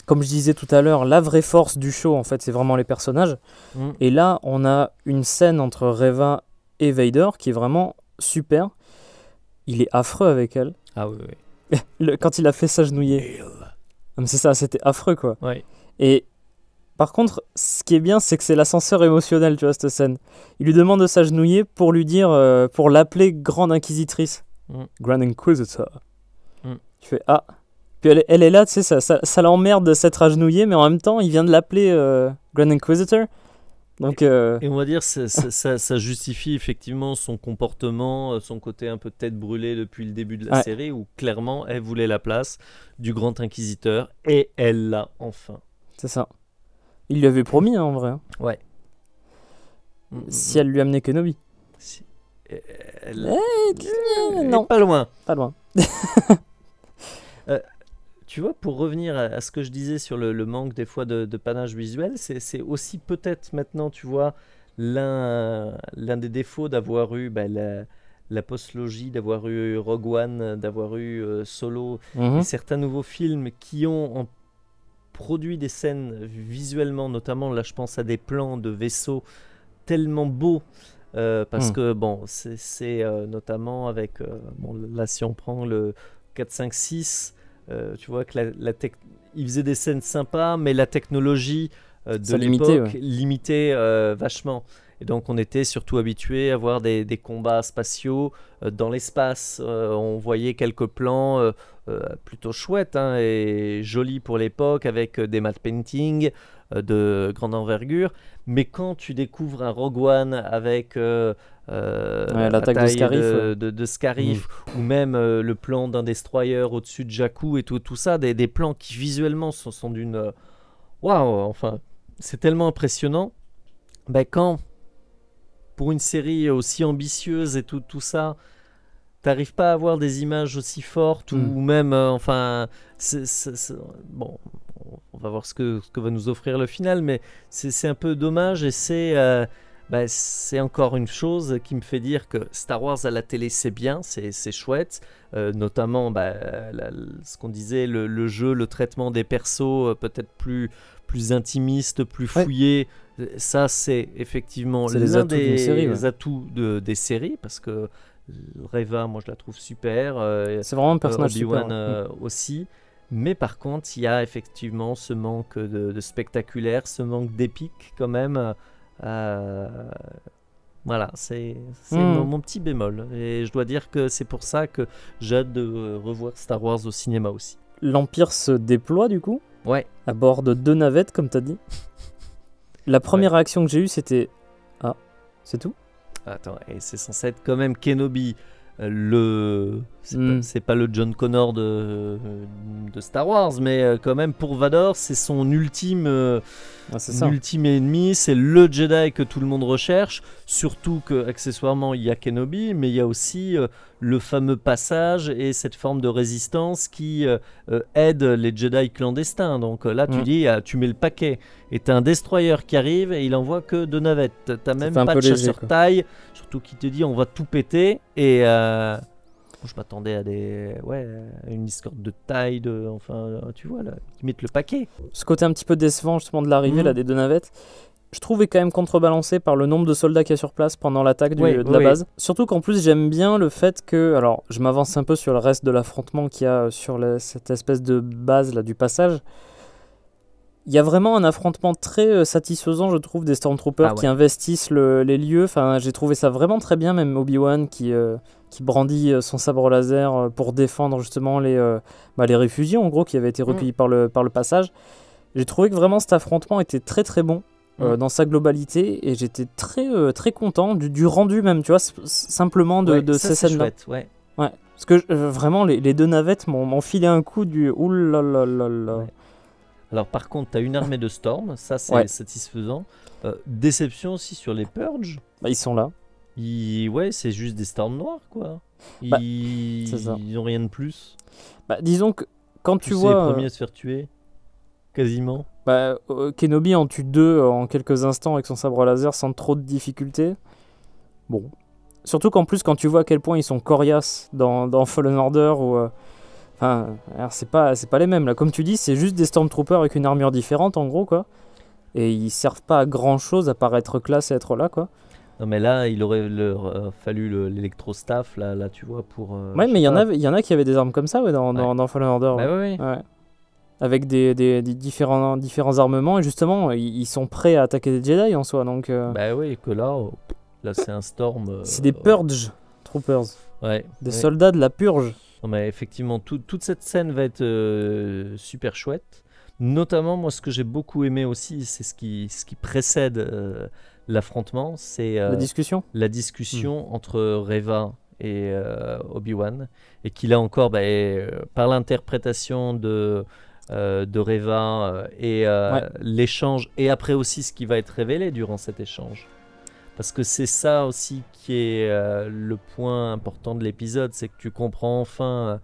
comme je disais tout à l'heure, la vraie force du show, en fait, c'est vraiment les personnages. Et là, on a une scène entre Reva et Vader qui est vraiment super. Il est affreux avec elle. Ah oui. Quand il a fait s'agenouiller. C'est ça, c'était affreux, quoi. Ouais. Et par contre, ce qui est bien, c'est que c'est l'ascenseur émotionnel, tu vois, cette scène. Il lui demande de s'agenouiller pour lui dire, pour l'appeler Grande Inquisitrice. Grand Inquisitor. Tu fais, ah. Puis elle est là, tu sais, ça l'emmerde de s'être agenouillée, mais en même temps, il vient de l'appeler Grand Inquisitor. Donc, et on va dire ça justifie effectivement son comportement, son côté un peu tête brûlée depuis le début de la série, où clairement elle voulait la place du Grand Inquisiteur et elle l'a enfin. C'est ça. Il lui avait promis hein, en vrai. Ouais. Si elle lui amenait Kenobi. Non. Pas loin. Pas loin. Tu vois, pour revenir à ce que je disais sur le manque des fois de panache visuel, c'est aussi peut-être maintenant, tu vois, l'un des défauts d'avoir eu la postlogie, d'avoir eu Rogue One, d'avoir eu Solo, et certains nouveaux films qui ont produit des scènes visuellement, notamment là je pense à des plans de vaisseaux tellement beaux, parce que bon, c'est notamment avec, là si on prend le 4, 5, 6, tu vois que il faisait des scènes sympas, mais la technologie de l'époque limitait vachement. Et donc on était surtout habitué à voir des combats spatiaux dans l'espace. On voyait quelques plans plutôt chouettes hein, et jolis pour l'époque, avec des matte paintings de grande envergure. Mais quand tu découvres un Rogue One avec l'attaque de Scarif, ou même le plan d'un destroyer au-dessus de Jakku et tout ça, des plans qui visuellement sont d'une... Waouh, enfin, c'est tellement impressionnant. Quand, pour une série aussi ambitieuse et tout ça, t'arrives pas à avoir des images aussi fortes, ou même, enfin, bon, on va voir ce que va nous offrir le final, mais c'est un peu dommage, et c'est encore une chose qui me fait dire que Star Wars à la télé c'est bien, c'est chouette, notamment ce qu'on disait, le jeu, le traitement des persos peut-être plus intimiste, plus fouillé. Ça c'est effectivement l'un des atouts des séries, parce que Reva, moi je la trouve super, c'est vraiment un personnage Obi-Wan super, aussi. Mais par contre, il y a effectivement ce manque de spectaculaire, ce manque d'épique quand même. Voilà, c'est mon petit bémol. Et je dois dire que c'est pour ça que j'ai hâte de revoir Star Wars au cinéma aussi. L'Empire se déploie du coup, à bord de 2 navettes, comme tu as dit. La première réaction que j'ai eue, c'était « Ah, c'est tout ?» Attends, et c'est censé être quand même Kenobi, le C'est pas le John Connor de Star Wars, mais quand même pour Vador, c'est son ultime ennemi, c'est le Jedi que tout le monde recherche, surtout que accessoirement il y a Kenobi, mais il y a aussi le fameux passage et cette forme de résistance qui aide les Jedi clandestins. Donc là tu dis, tu mets le paquet, et t'as un destroyer qui arrive et il envoie que 2 navettes, t'as même pas de chasseur taille, surtout qui te dit on va tout péter, et je m'attendais à une escorte de taille, tu vois là, qui mettent le paquet. Ce côté un petit peu décevant justement de l'arrivée là, des 2 navettes, je trouve est quand même contrebalancé par le nombre de soldats qu'il y a sur place pendant l'attaque de la base. Surtout qu'en plus j'aime bien le fait que, alors je m'avance un peu sur le reste de l'affrontement qu'il y a sur cette espèce de base là du passage. Il y a vraiment un affrontement très satisfaisant, je trouve, des Stormtroopers qui investissent les lieux. Enfin, j'ai trouvé ça vraiment très bien, même Obi-Wan qui brandit son sabre laser pour défendre justement les réfugiés, en gros, qui avaient été recueillis par le passage. J'ai trouvé que vraiment cet affrontement était très très bon dans sa globalité, et j'étais très, très content du rendu même, tu vois, simplement de ces scènes-là. Ouais. Parce que vraiment, les 2 navettes m'ont filé un coup du oulalalala. Ouais. Alors par contre, tu as une armée de Storm, ça c'est satisfaisant. Déception aussi sur les Purge. Ils sont là. C'est juste des Storms noirs, quoi. C'est ça. Ils n'ont rien de plus. Disons que quand tu vois... C'est les premiers à se faire tuer, quasiment. Kenobi en tue 2 en quelques instants avec son sabre laser sans trop de difficultés. Bon. Surtout qu'en plus, quand tu vois à quel point ils sont coriaces dans Fallen Order, ou... alors c'est pas les mêmes là, comme tu dis, c'est juste des Stormtroopers avec une armure différente en gros, quoi. Et ils servent pas à grand chose à part être classe et être là, quoi. Non mais là il aurait fallu l'électrostaff là tu vois pour. Mais il y en a qui avaient des armes comme ça dans Fallen Order. Ouais. Avec des différents armements, et justement ils sont prêts à attaquer des Jedi en soi, donc. Que là c'est un Storm. C'est des Purge Troopers. Ouais. Des soldats de la purge. Non mais effectivement, toute cette scène va être super chouette. Notamment, moi, ce que j'ai beaucoup aimé aussi, c'est ce qui précède l'affrontement, c'est la discussion entre Reva et Obi-Wan, et qui là encore, par l'interprétation de Reva et l'échange, et après aussi ce qui va être révélé durant cet échange. Parce que c'est ça aussi qui est le point important de l'épisode, c'est que tu comprends enfin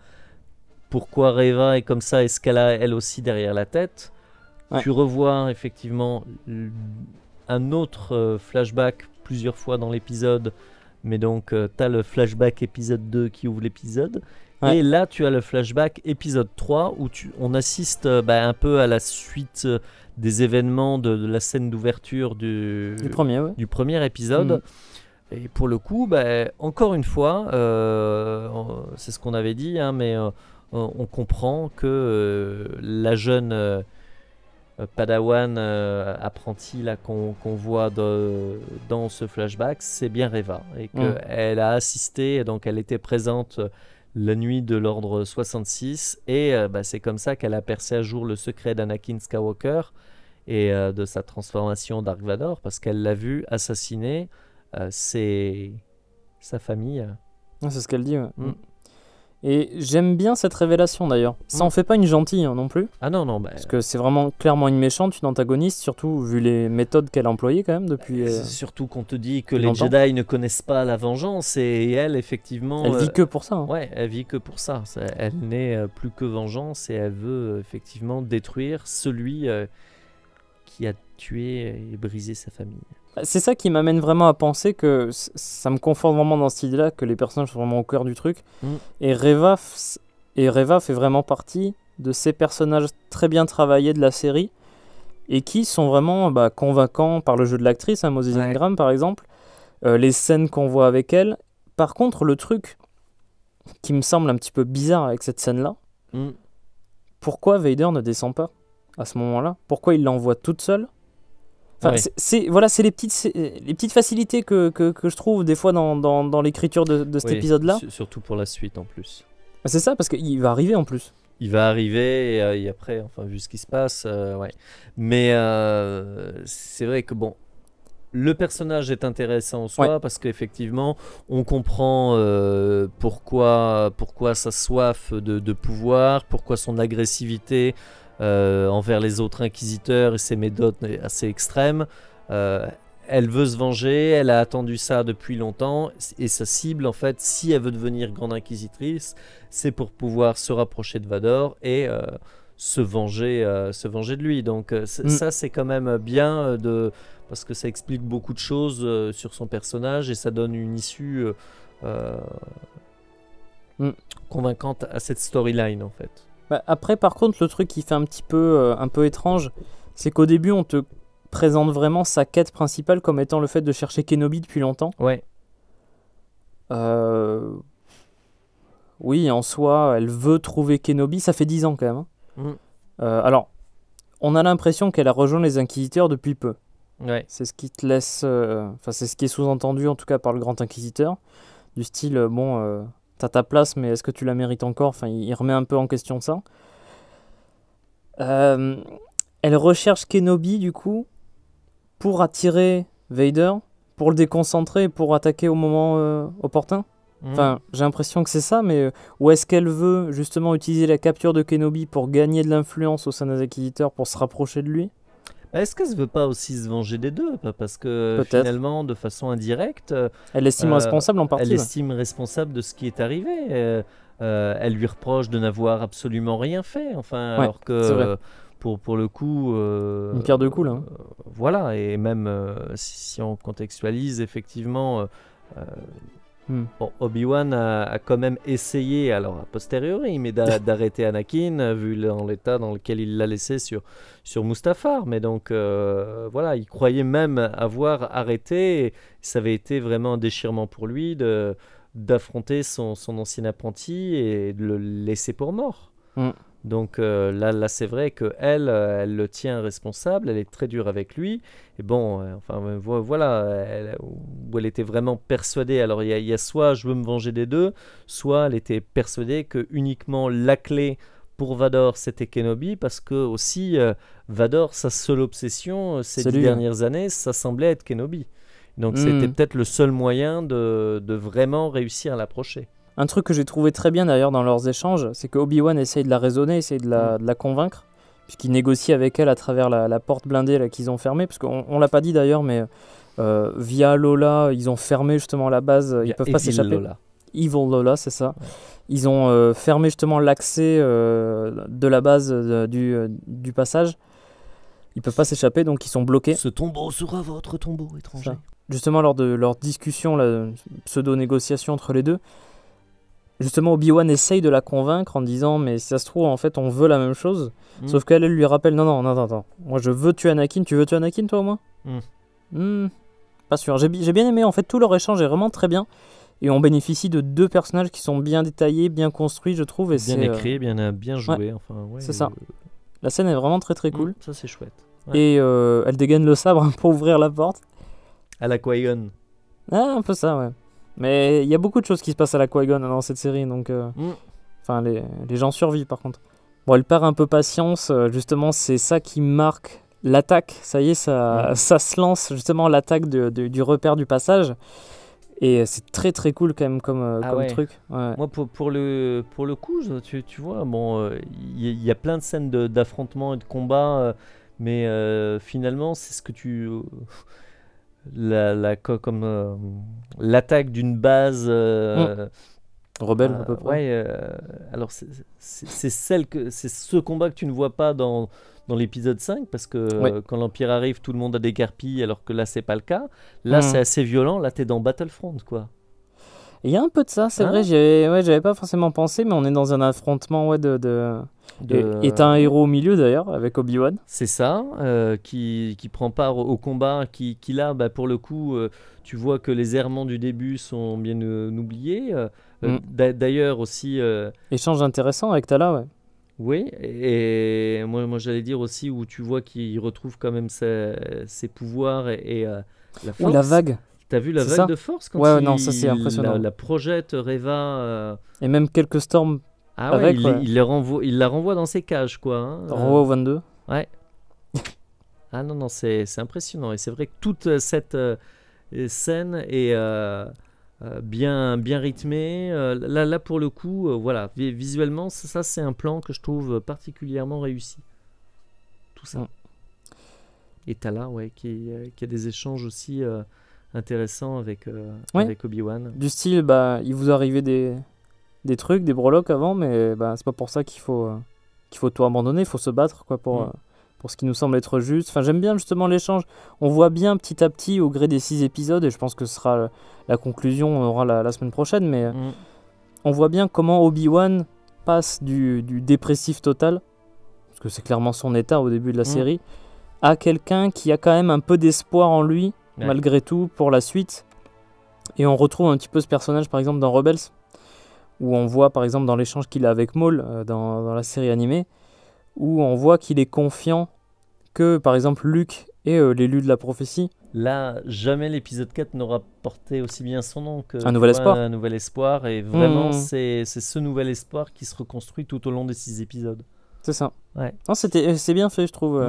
pourquoi Reva est comme ça et ce qu'elle a elle aussi derrière la tête. Tu revois effectivement un autre flashback plusieurs fois dans l'épisode, mais donc tu as le flashback épisode 2 qui ouvre l'épisode. Et là tu as le flashback épisode 3 où on assiste un peu à la suite des événements de la scène d'ouverture du premier épisode. Et pour le coup, encore une fois, c'est ce qu'on avait dit, mais on comprend que la jeune Padawan apprentie là, qu'on voit dans ce flashback, c'est bien Reva. Et qu'elle a assisté, donc elle était présente la nuit de l'ordre 66, et c'est comme ça qu'elle a percé à jour le secret d'Anakin Skywalker et de sa transformation en Dark Vador, parce qu'elle l'a vu assassiner sa famille. C'est ce qu'elle dit, Et j'aime bien cette révélation d'ailleurs. Ça en fait pas une gentille non plus. Ah non. Parce que c'est vraiment clairement une méchante, une antagoniste, surtout vu les méthodes qu'elle a employées quand même depuis. Surtout qu'on te dit que les Jedi ne connaissent pas la vengeance, et elle effectivement. Elle vit que pour ça. Ouais, elle vit que pour ça. Elle n'est plus que vengeance, et elle veut effectivement détruire celui qui a tué et brisé sa famille. C'est ça qui m'amène vraiment à penser que ça me conforte vraiment dans cette idée-là, que les personnages sont vraiment au cœur du truc. Et Reva fait vraiment partie de ces personnages très bien travaillés de la série, et qui sont vraiment convaincants par le jeu de l'actrice, Moses Ingram par exemple, les scènes qu'on voit avec elle. Par contre, le truc qui me semble un petit peu bizarre avec cette scène-là, pourquoi Vader ne descend pas à ce moment-là? Pourquoi il l'envoie toute seule? Enfin, c'est les petites facilités que je trouve des fois dans l'écriture de cet épisode-là. Surtout pour la suite en plus. C'est ça, parce qu'il va arriver en plus. Il va arriver, et après, vu ce qui se passe, Mais c'est vrai que le personnage est intéressant en soi parce qu'effectivement, on comprend pourquoi sa soif de pouvoir, pourquoi son agressivité envers les autres inquisiteurs et ses méthodes assez extrêmes. Elle veut se venger, elle a attendu ça depuis longtemps et sa cible, en fait, si elle veut devenir grande inquisitrice, c'est pour pouvoir se rapprocher de Vador et se venger de lui. Donc ça, c'est quand même bien parce que ça explique beaucoup de choses sur son personnage et ça donne une issue convaincante à cette storyline, en fait. Bah, après, par contre, le truc qui fait un peu étrange, c'est qu'au début, on te présente vraiment sa quête principale comme étant le fait de chercher Kenobi depuis longtemps. Ouais. Oui, en soi, elle veut trouver Kenobi. Ça fait 10 ans quand même. Alors, on a l'impression qu'elle a rejoint les Inquisiteurs depuis peu. Ouais. C'est ce qui te laisse... c'est ce qui est sous-entendu, en tout cas par le Grand Inquisiteur. Du style, t'as ta place, mais est-ce que tu la mérites encore? Enfin, il remet un peu en question ça. Elle recherche Kenobi, du coup, pour attirer Vader, pour le déconcentrer, pour attaquer au moment opportun. Enfin, j'ai l'impression que c'est ça, mais ou est-ce qu'elle veut justement utiliser la capture de Kenobi pour gagner de l'influence au sein des Inquisiteurs, pour se rapprocher de lui? Est-ce qu'elle ne veut pas aussi se venger des deux? Parce que finalement, de façon indirecte, elle l'estime responsable en partie. Elle l'estime responsable de ce qui est arrivé. Elle lui reproche de n'avoir absolument rien fait. Enfin, alors que pour le coup... une pierre deux coups, là. Voilà, et même si on contextualise, effectivement... Bon, Obi-Wan a quand même essayé, alors a posteriori, mais d'arrêter Anakin, vu l'état dans lequel il l'a laissé sur Mustafar. Mais donc, voilà, il croyait même avoir arrêté. Et ça avait été vraiment un déchirement pour lui d'affronter son ancien apprenti et de le laisser pour mort. Donc là c'est vrai qu'elle le tient responsable, elle est très dure avec lui. Et bon, voilà, où elle était vraiment persuadée. Alors il y a soit je veux me venger des deux, soit elle était persuadée que uniquement la clé pour Vador c'était Kenobi, parce que aussi Vador, sa seule obsession ces 10 dernières années, ça semblait être Kenobi. Donc c'était peut-être le seul moyen de vraiment réussir à l'approcher. Un truc que j'ai trouvé très bien d'ailleurs dans leurs échanges, c'est que Obi-Wan essaye de la raisonner, essaye de la convaincre, puisqu'il négocie avec elle à travers la porte blindée là, qu'ils ont fermée, parce qu'on l'a pas dit d'ailleurs, mais via Lola, ils ont fermé justement la base, ils peuvent pas s'échapper. Evil Lola, c'est ça. Ouais. Ils ont fermé justement l'accès de la base du passage. Ils peuvent pas s'échapper, donc ils sont bloqués. Ce tombeau sera votre tombeau, étranger. Ça. Justement, lors de leur discussion, la pseudo-négociation entre les deux, justement, Obi-Wan essaye de la convaincre en disant mais si ça se trouve en fait on veut la même chose, sauf qu'elle lui rappelle non, attends, moi je veux tuer Anakin, tu veux tuer Anakin toi au moins? Pas sûr, j'ai bien aimé en fait, tout leur échange est vraiment très bien et on bénéficie de deux personnages qui sont bien détaillés, bien construits je trouve, et bien écrit, bien joué, ouais, enfin ouais, c'est ça. La scène est vraiment très très cool. Ça c'est chouette. Ouais. Et elle dégaine le sabre pour ouvrir la porte. À la Qui-Gon. Ah, un peu ça, ouais. Mais il y a beaucoup de choses qui se passent à la Qui-Gon dans cette série, donc les gens survivent par contre. Bon, elle perd un peu patience, justement c'est ça qui marque l'attaque, ça y est, ça se lance justement l'attaque du repère du passage, et c'est très très cool quand même comme truc. Ouais. Moi pour le coup, tu vois, bon, il y a plein de scènes d'affrontements et de combats, mais finalement c'est ce que tu... l'attaque d'une base rebelle à peu près. Alors c'est ce combat que tu ne vois pas dans l'épisode 5, parce que quand l'Empire arrive tout le monde a déguerpi, alors que là c'est pas le cas. Là c'est assez violent, là t'es dans Battlefront quoi. Il y a un peu de ça, c'est vrai, j'avais pas forcément pensé, mais on est dans un affrontement et t'as un héros au milieu d'ailleurs, avec Obi-Wan. C'est ça, qui prend part au combat, qui là, pour le coup, tu vois que les errements du début sont bien oubliés. D'ailleurs aussi... Échange intéressant avec Tala, ouais. Oui, et moi j'allais dire aussi où tu vois qu'il retrouve quand même ses pouvoirs et la force. Ou la vague. T'as vu la vague de force quand non, ça c'est impressionnant. La projette Reva et même quelques storms. Ah ouais, il la renvoie dans ses cages quoi. Renvoie au 22. Ouais. Ah non, non, c'est impressionnant. Et c'est vrai que toute cette scène est bien rythmée. Là, pour le coup, voilà, visuellement, ça c'est un plan que je trouve particulièrement réussi. Tout ça. Mm. Et t'as là, ouais, qui a des échanges aussi intéressants avec, Ouais. avec Obi-Wan. Du style, bah, il vous arrivait des trucs, des breloques avant, mais bah, c'est pas pour ça qu'il faut tout abandonner, il faut se battre quoi, pour ce qui nous semble être juste. Enfin, j'aime bien justement l'échange. On voit bien petit à petit au gré des 6 épisodes, et je pense que ce sera la conclusion, on aura la semaine prochaine, mais on voit bien comment Obi-Wan passe du dépressif total, parce que c'est clairement son état au début de la série, à quelqu'un qui a quand même un peu d'espoir en lui, malgré tout, pour la suite. Et on retrouve un petit peu ce personnage, par exemple, dans Rebels, où on voit, par exemple, dans l'échange qu'il a avec Maul, dans la série animée, où on voit qu'il est confiant que, par exemple, Luke est l'élu de la prophétie. Là, jamais l'épisode 4 n'aura porté aussi bien son nom que Un nouvel espoir. Un nouvel espoir. Et vraiment, c'est ce nouvel espoir qui se reconstruit tout au long des 6 épisodes. C'est ça. Ouais. Non, c'est bien fait, je trouve.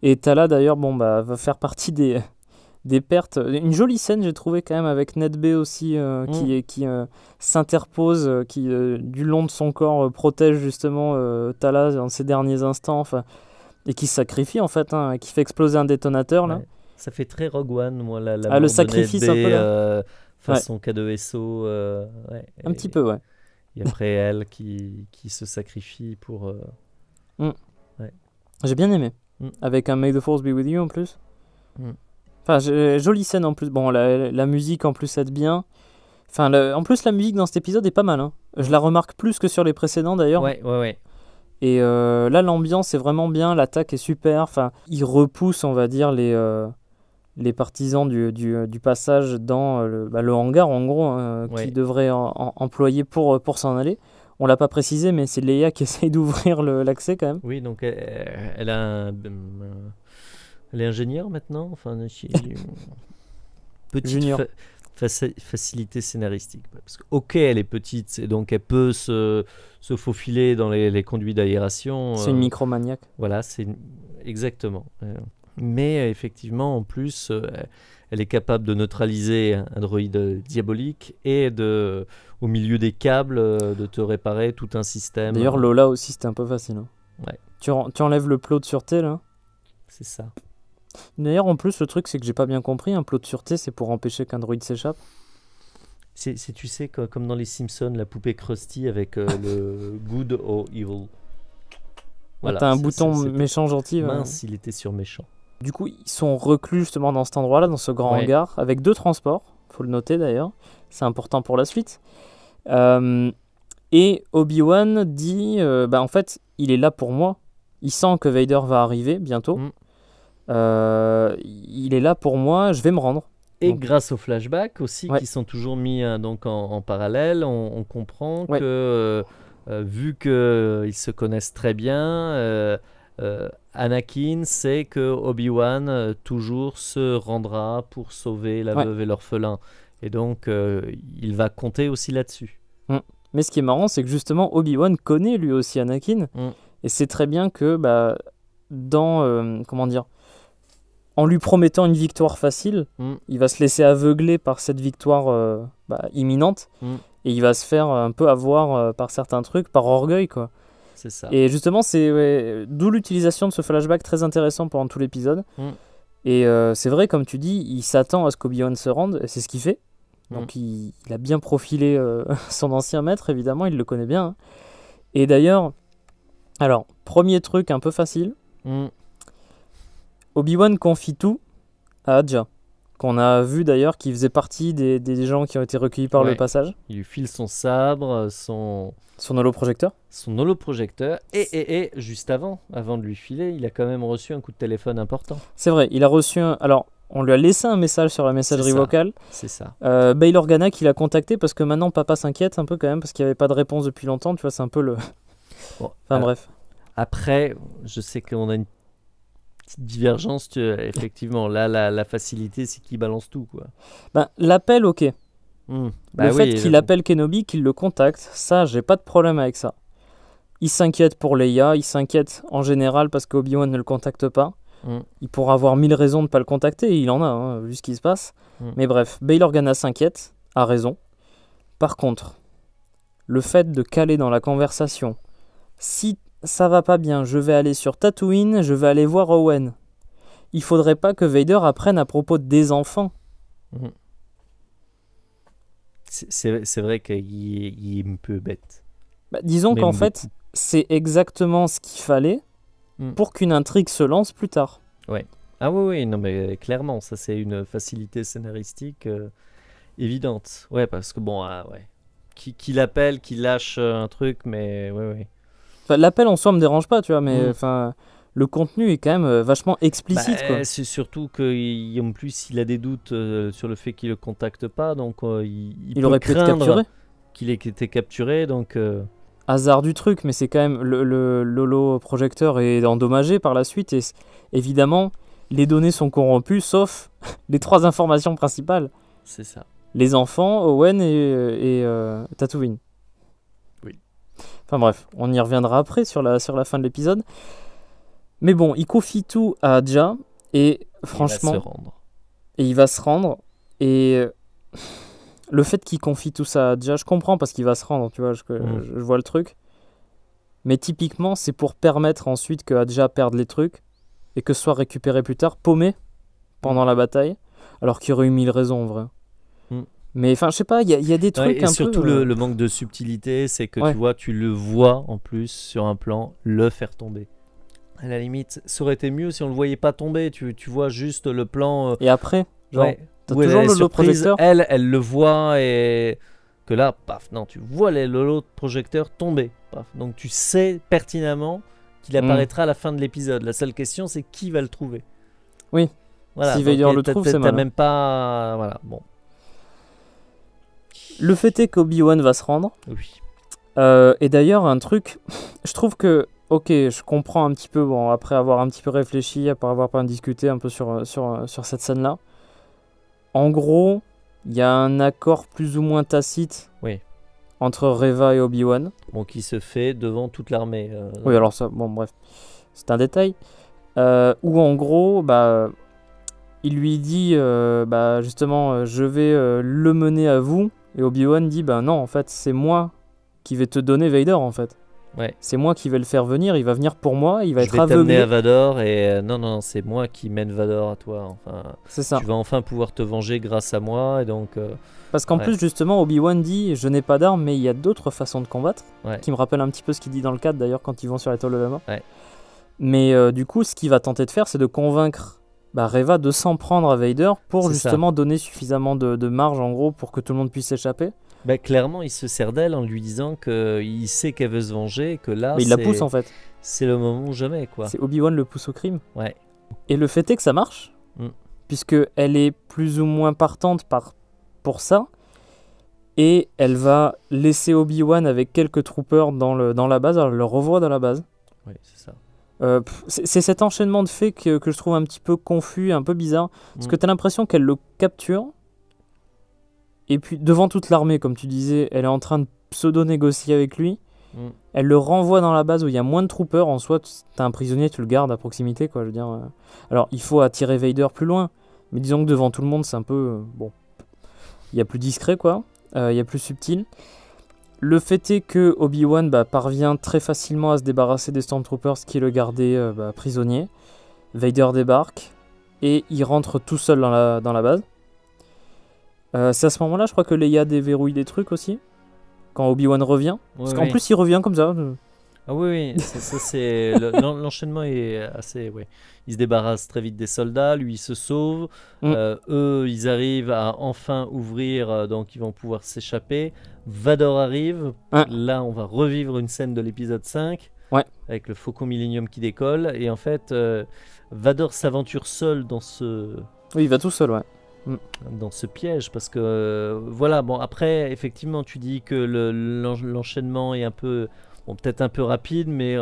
Et Tala, d'ailleurs, bon, bah, va faire partie des pertes. Une jolie scène, j'ai trouvé quand même, avec Ned B aussi, qui s'interpose, qui du long de son corps protège justement Tala dans ses derniers instants, et qui se sacrifie en fait, qui fait exploser un détonateur là. Ouais. Ça fait très Rogue One, moi, la le mort de sacrifice Ned B, un peu là. façon K2SO. Un petit peu, ouais. Et après elle qui se sacrifie pour. Ouais. J'ai bien aimé. Avec un May the Force be with you en plus. Enfin, jolie scène en plus. Bon, la musique en plus aide bien. Enfin, en plus, la musique dans cet épisode est pas mal. Je la remarque plus que sur les précédents d'ailleurs. Ouais. Et là, l'ambiance est vraiment bien. L'attaque est super. Enfin, il repousse, on va dire, les partisans du passage dans le hangar, en gros, qu'ils devraient employer pour s'en aller. On l'a pas précisé, mais c'est Leia qui essaye d'ouvrir l'accès quand même. Oui, donc elle a elle est ingénieure maintenant, enfin petite Junior. Facilité scénaristique. Parce que, ok, elle est petite, et donc elle peut se faufiler dans les conduits d'aération. C'est une micromaniaque. Voilà, exactement. Mais effectivement, en plus, elle est capable de neutraliser un droïde diabolique et au milieu des câbles, de te réparer tout un système. D'ailleurs, Lola aussi, c'était un peu facile. Ouais. Tu enlèves le plot de sûreté, là. C'est ça. D'ailleurs, en plus, le truc, c'est que j'ai pas bien compris. Un plot de sûreté, c'est pour empêcher qu'un droïde s'échappe. Tu sais, comme dans les Simpsons, la poupée Krusty avec le good or evil. Voilà, t'as un bouton méchant gentil. Mince, il était sur méchant. Du coup, ils sont reclus justement dans cet endroit-là, dans ce grand hangar, avec 2 transports. Faut le noter d'ailleurs. C'est important pour la suite. Et Obi-Wan dit, en fait, il est là pour moi. Il sent que Vader va arriver bientôt. Il est là pour moi, je vais me rendre. Et grâce aux flashbacks aussi, qui sont toujours mis donc en parallèle, on comprend que vu qu'ils se connaissent très bien, Anakin sait que Obi-Wan toujours se rendra pour sauver la veuve et l'orphelin. Et donc, il va compter aussi là-dessus. Mais ce qui est marrant, c'est que justement, Obi-Wan connaît lui aussi Anakin. Et c'est très bien que dans... comment dire, en lui promettant une victoire facile, il va se laisser aveugler par cette victoire imminente. Et il va se faire un peu avoir par certains trucs, par orgueil, quoi. C'est ça. Et justement, c'est d'où l'utilisation de ce flashback très intéressant pendant tout l'épisode. Et c'est vrai, comme tu dis, il s'attend à ce qu'Obi-Wan se rende, et c'est ce qu'il fait. Donc il a bien profilé son ancien maître, évidemment, il le connaît bien. Et d'ailleurs, alors, premier truc un peu facile, Obi-Wan confie tout à Adja, qu'on a vu d'ailleurs, qui faisait partie des gens qui ont été recueillis par le passage. Il lui file son sabre, son holoprojecteur. Son holoprojecteur. Et juste avant de lui filer, il a quand même reçu un coup de téléphone important. C'est vrai, il a reçu un... Alors, on lui a laissé un message sur la messagerie vocale. C'est ça. Bail Organa qui l'a contacté parce que maintenant papa s'inquiète un peu quand même parce qu'il n'y avait pas de réponse depuis longtemps. Tu vois, c'est un peu le... Bon, bref. Après, je sais qu'on a une petite divergence. Effectivement, là, la facilité, c'est qu'il balance tout, quoi. L'appel, ok. Le fait qu'il appelle Kenobi, qu'il le contacte, ça, j'ai pas de problème avec ça. Il s'inquiète pour Leia, il s'inquiète en général parce qu'Obi-Wan ne le contacte pas. Mm. Il pourra avoir 1000 raisons de ne pas le contacter, et il en a, hein, vu ce qui se passe. Mm. Mais bref, Bail Organa s'inquiète, a raison. Par contre, le fait de caler dans la conversation, si ça va pas bien, je vais aller sur Tatooine, je vais aller voir Owen. Il faudrait pas que Vader apprenne à propos des enfants. Mm. C'est vrai qu'il est un peu bête. Bah, disons Mais qu'en beaucoup. fait, c'est exactement ce qu'il fallait pour qu'une intrigue se lance plus tard. Ah oui, non mais clairement, ça c'est une facilité scénaristique évidente. Ouais, parce que bon, ouais. Qui l'appelle, qui lâche un truc, mais ouais. Enfin, l'appel en soi me dérange pas, tu vois, mais Mm. enfin, le contenu est quand même vachement explicite, quoi. C'est surtout qu'en plus il a des doutes sur le fait qu'il le contacte pas, donc il Il peut aurait pu être craindre capturé. qu'il ait été capturé, donc Hasard du truc, mais c'est quand même le holo-projecteur est endommagé par la suite, et évidemment, les données sont corrompues, sauf les 3 informations principales. c'est ça. Les enfants, Owen et Tatooine. Oui. Enfin bref, on y reviendra après sur la fin de l'épisode. Mais bon, il confie tout à Adja, et franchement, Il va se rendre. et il va se rendre. Et le fait qu'il confie tout ça à Adja, je comprends parce qu'il va se rendre, tu vois, je vois le truc. Mais typiquement, c'est pour permettre ensuite que Adja perde les trucs et que ce soit récupéré plus tard, paumé pendant la bataille, alors qu'il y aurait eu 1000 raisons en vrai. Mm. Mais enfin, je sais pas, il y a des trucs Et un surtout peu... le manque de subtilité, c'est que Ouais. tu le vois en plus sur un plan le faire tomber. À la limite, ça aurait été mieux si on le voyait pas tomber. Tu vois juste le plan. Et après, genre, Ouais, t'as où elle toujours est le surprise, holo-projecteur. elle le voit et que là, paf, non, tu vois le projecteur tomber. Paf. Donc tu sais pertinemment qu'il apparaîtra à la fin de l'épisode. La seule question, c'est qui va le trouver. Oui. Voilà. Si donc, Vader le trouve, c'est t'as malin. même pas, voilà, bon, Le fait est qu'Obi-Wan va se rendre. oui. Et d'ailleurs, un truc, je trouve que, ok, je comprends un petit peu, bon, après avoir un petit peu réfléchi, après avoir pas discuté un peu sur cette scène-là. En gros, il y a un accord plus ou moins tacite Oui. entre Reva et Obi-Wan. Bon, qui se fait devant toute l'armée. Oui, alors ça, bon, bref, c'est un détail. Où en gros, bah, il lui dit, bah, justement, je vais le mener à vous. Et Obi-Wan dit, bah non, en fait, c'est moi qui vais te donner Vader, en fait. Ouais. C'est moi qui vais le faire venir, il va venir pour moi, il va Je être vais t'amener aveuglé. à Vador et non, c'est moi qui mène Vador à toi. Enfin, C'est ça. tu vas enfin pouvoir te venger grâce à moi et donc. Parce qu'en Ouais. plus, justement, Obi-Wan dit, je n'ai pas d'armes, mais il y a d'autres façons de combattre. Ouais. Qui me rappelle un petit peu ce qu'il dit dans le cadre, d'ailleurs, quand ils vont sur l'étoile de la mort. Ouais. Mais du coup, ce qu'il va tenter de faire, c'est de convaincre Reva de s'en prendre à Vader pour C'est justement donner suffisamment de marge, en gros, pour que tout le monde puisse s'échapper. Bah, clairement, il se sert d'elle en lui disant qu'il sait qu'elle veut se venger et que là, Mais il la pousse, en fait. c'est le moment ou jamais, quoi. C'est Obi-Wan le pousse au crime. Ouais. Et le fait est que ça marche, Mm. puisque elle est plus ou moins partante pour ça, et elle va laisser Obi-Wan avec quelques troopers dans la base, alors elle le revoit dans la base. Oui, c'est ça. C'est cet enchaînement de faits que je trouve un petit peu confus, un peu bizarre, parce que tu as l'impression qu'elle le capture, et puis devant toute l'armée, comme tu disais, elle est en train de pseudo-négocier avec lui. Mm. Elle le renvoie dans la base où il y a moins de troopers. En soi, t'as un prisonnier, tu le gardes à proximité, quoi. Je veux dire. Alors, il faut attirer Vader plus loin, mais disons que devant tout le monde, c'est un peu bon. Il y a plus discret, quoi. Il y a plus subtil. Le fait est que Obi-Wan parvient très facilement à se débarrasser des Stormtroopers qui le gardaient prisonnier. Vader débarque et il rentre tout seul dans la base. C'est à ce moment-là, je crois que Leia déverrouille des trucs aussi. Quand Obi-Wan revient. Parce qu'en plus, il revient comme ça. Ah oui, ça c'est l'enchaînement est assez. Ouais. Il se débarrasse très vite des soldats, lui il se sauve. Eux, ils arrivent à enfin ouvrir, donc ils vont pouvoir s'échapper. Vador arrive. Là, on va revivre une scène de l'épisode 5. Ouais. Avec le Faucon Millennium qui décolle. Et en fait, Vador s'aventure seul dans ce. Oui, il va tout seul, ouais. Dans ce piège parce que voilà, bon après effectivement tu dis que l'enchaînement est un peu peut-être un peu rapide, mais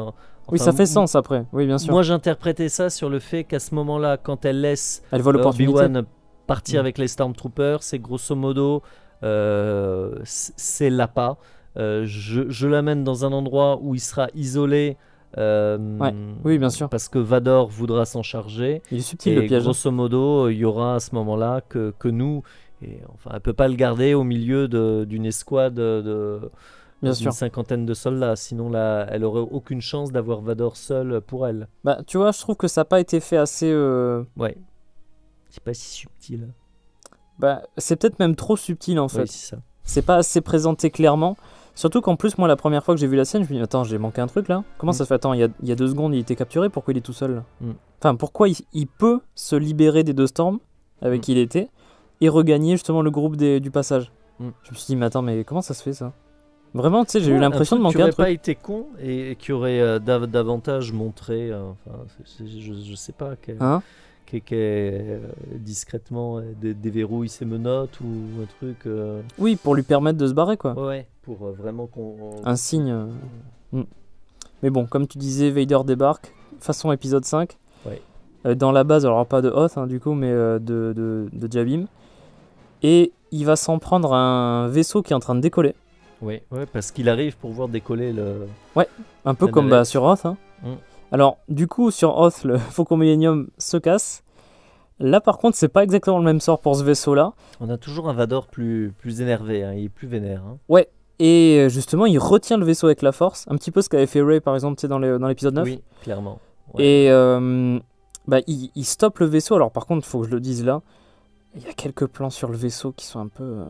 oui, ça fait sens après, oui, bien sûr. Moi j'interprétais ça sur le fait qu'à ce moment-là, quand elle laisse Obi-Wan partir avec les Stormtroopers, c'est grosso modo c'est l'APA. Je l'amène dans un endroit où il sera isolé Oui, bien sûr. Parce que Vador voudra s'en charger. Il est subtil Et le piège. grosso modo, il y aura à ce moment-là que nous, et enfin, elle peut pas le garder au milieu d'une escouade Bien d'une sûr. cinquantaine de soldats. Sinon, là, elle aurait aucune chance d'avoir Vador seul pour elle. Bah, tu vois, je trouve que ça n'a pas été fait assez. Ouais, c'est pas si subtil. Bah, c'est peut-être même trop subtil en fait. Oui, c'est ça. C'est pas assez présenté clairement. Surtout qu'en plus, moi, la première fois que j'ai vu la scène, je me dis, attends, j'ai manqué un truc là. Comment ça se fait? Attends, il y a 2 secondes, il était capturé, pourquoi il est tout seul là Mm. Enfin, pourquoi il peut se libérer des deux Storms avec qui il était et regagner justement le groupe du passage? Mm. Je me suis dit, mais attends, mais comment ça se fait ça? Vraiment, tu sais, j'ai eu Ouais, l'impression de un truc manquer un qui aurait truc. pas été con et qui aurait davantage montré, enfin, je sais pas, Hein? discrètement déverrouille ses menottes ou un truc. Oui, pour lui permettre de se barrer quoi. Ouais, pour vraiment qu'on. Un signe. Mais bon, comme tu disais, Vader débarque, façon épisode 5. Ouais. Dans la base, alors pas de Hoth du coup, mais de Jabim. Et il va s'en prendre à un vaisseau qui est en train de décoller. Ouais, parce qu'il arrive pour voir décoller le. Un peu La comme navette. sur Hoth. Alors, du coup, sur Hoth, le Faucon Millennium se casse. Là, par contre, c'est pas exactement le même sort pour ce vaisseau-là. On a toujours un Vador plus énervé, hein, il est plus vénère. Hein. Et justement, il retient le vaisseau avec la force. Un petit peu ce qu'avait fait Rey, par exemple, tu sais, dans l'épisode 9. Oui, clairement. Ouais. Et il stoppe le vaisseau. Alors, par contre, il faut que je le dise là. Il y a quelques plans sur le vaisseau qui sont un peu.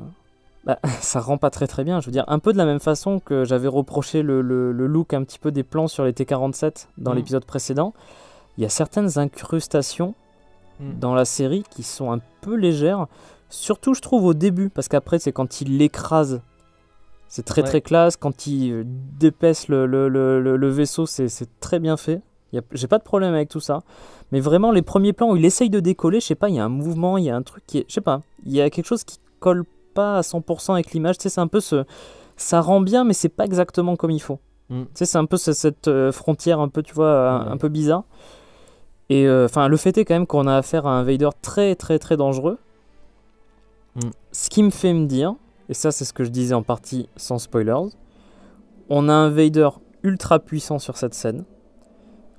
Ça rend pas très très bien. Je veux dire, un peu de la même façon que j'avais reproché le look un petit peu des plans sur les T-47 dans l'épisode précédent. Il y a certaines incrustations dans la série qui sont un peu légères. Surtout, je trouve, au début. Parce qu'après, c'est quand il l'écrase. C'est très très classe. Quand il dépaisse le vaisseau, c'est très bien fait. J'ai pas de problème avec tout ça. Mais vraiment, les premiers plans où il essaye de décoller, je sais pas, il y a un mouvement, il y a un truc qui est. Je sais pas, il y a quelque chose qui colle pas à 100% avec l'image. Tu sais, c'est un peu ça rend bien, mais c'est pas exactement comme il faut. Tu sais, c'est un peu cette frontière un peu, tu vois, un peu bizarre. Et enfin, le fait est quand même qu'on a affaire à un Vader très très très dangereux. Ce qui me fait me dire, et ça c'est ce que je disais en partie sans spoilers, on a un Vader ultra puissant sur cette scène.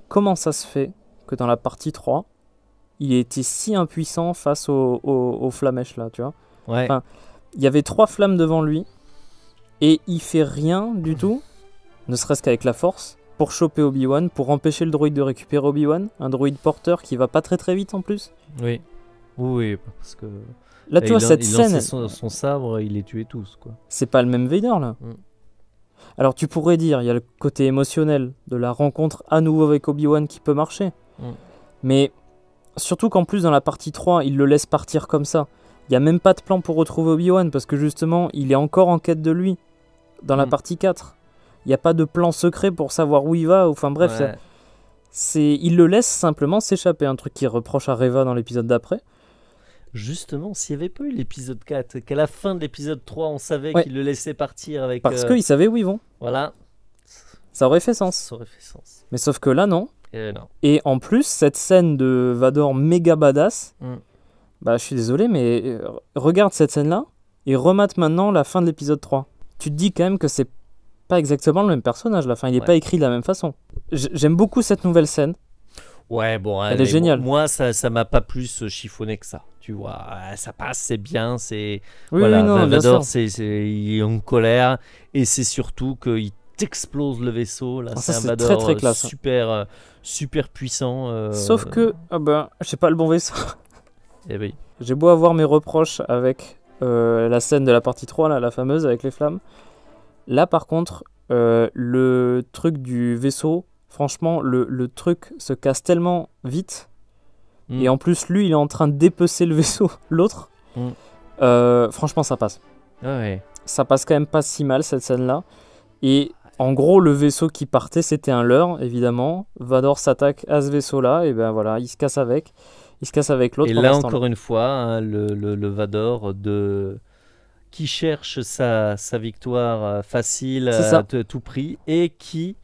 Comment ça se fait que dans la partie 3, il ait été si impuissant face aux flamèches là, tu vois? Ouais. Enfin, il y avait 3 flammes devant lui et il fait rien du tout, ne serait-ce qu'avec la force, pour choper Obi-Wan, pour empêcher le droïde de récupérer Obi-Wan, un droïde porteur qui va pas très très vite en plus. Oui, parce que Là, tu vois, cette il scène, lançait son sabre, il les tuait tous, quoi. c'est pas le même Vader là. Alors tu pourrais dire, il y a le côté émotionnel de la rencontre à nouveau avec Obi-Wan qui peut marcher. Mais surtout qu'en plus dans la partie 3, il le laisse partir comme ça. Il n'y a même pas de plan pour retrouver Obi-Wan parce que justement, il est encore en quête de lui dans la partie 4. Il n'y a pas de plan secret pour savoir où il va. Enfin bref, il le laisse simplement s'échapper. Un truc qu'il reproche à Reva dans l'épisode d'après. Justement, s'il n'y avait pas eu l'épisode 4, qu'à la fin de l'épisode 3, on savait qu'il le laissait partir avec... Parce qu'il savait où ils vont. Voilà. Ça aurait fait sens. Ça aurait fait sens. Mais sauf que là, non. Non. Et en plus, cette scène de Vador méga badass, bah je suis désolé, mais regarde cette scène-là et remate maintenant la fin de l'épisode 3. Tu te dis quand même que c'est pas exactement le même personnage. La fin, il n'est pas écrit de la même façon. J'aime beaucoup cette nouvelle scène. Ouais, bon, elle est géniale. Moi, ça m'a pas plus chiffonné que ça. Tu vois, ça passe, c'est bien, c'est... Oui, voilà, oui, non, Vador, il est en colère, et c'est surtout qu'il t'explose le vaisseau. Là, c'est un Vador très, très classe. super puissant. Sauf que, j'ai pas le bon vaisseau. Eh oui. J'ai beau avoir mes reproches avec la scène de la partie 3, là, la fameuse, avec les flammes. Là, par contre, le truc du vaisseau, franchement, le truc se casse tellement vite. Et en plus, lui, il est en train de dépecer le vaisseau, l'autre. Franchement, ça passe. Ouais. Ça passe quand même pas si mal, cette scène-là. Et en gros, le vaisseau qui partait, c'était un leurre, évidemment. Vador s'attaque à ce vaisseau-là, et ben voilà, il se casse avec. Il se casse avec l'autre. Et là, encore une fois, hein, le Vador qui cherche sa victoire facile à tout prix et qui...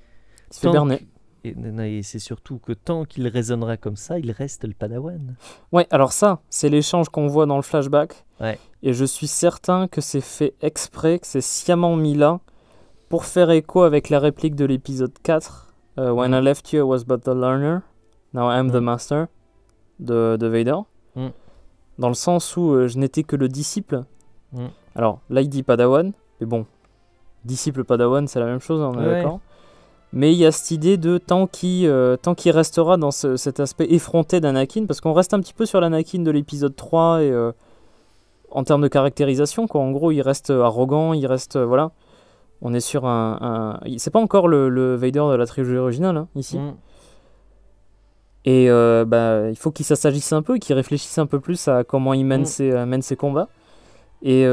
se fait berner. Et c'est surtout que tant qu'il raisonnera comme ça, il reste le Padawan. Ouais, alors ça, c'est l'échange qu'on voit dans le flashback. Ouais. Et je suis certain que c'est fait exprès, que c'est sciemment mis là pour faire écho avec la réplique de l'épisode 4 When I left you, I was but the learner. Now I'm the master de Vader. Dans le sens où je n'étais que le disciple. Alors là, il dit Padawan, mais bon, disciple Padawan, c'est la même chose, on est d'accord. Mais il y a cette idée de tant qu'il restera dans cet aspect effronté d'Anakin, parce qu'on reste un petit peu sur l'Anakin de l'épisode 3 et en termes de caractérisation, quoi. En gros, il reste arrogant, il reste voilà. On est sur c'est pas encore le Vader de la trilogie originale hein, ici. Et il faut qu'il s'assagisse un peu, qu'il réfléchisse un peu plus à comment il mène ses combats. Et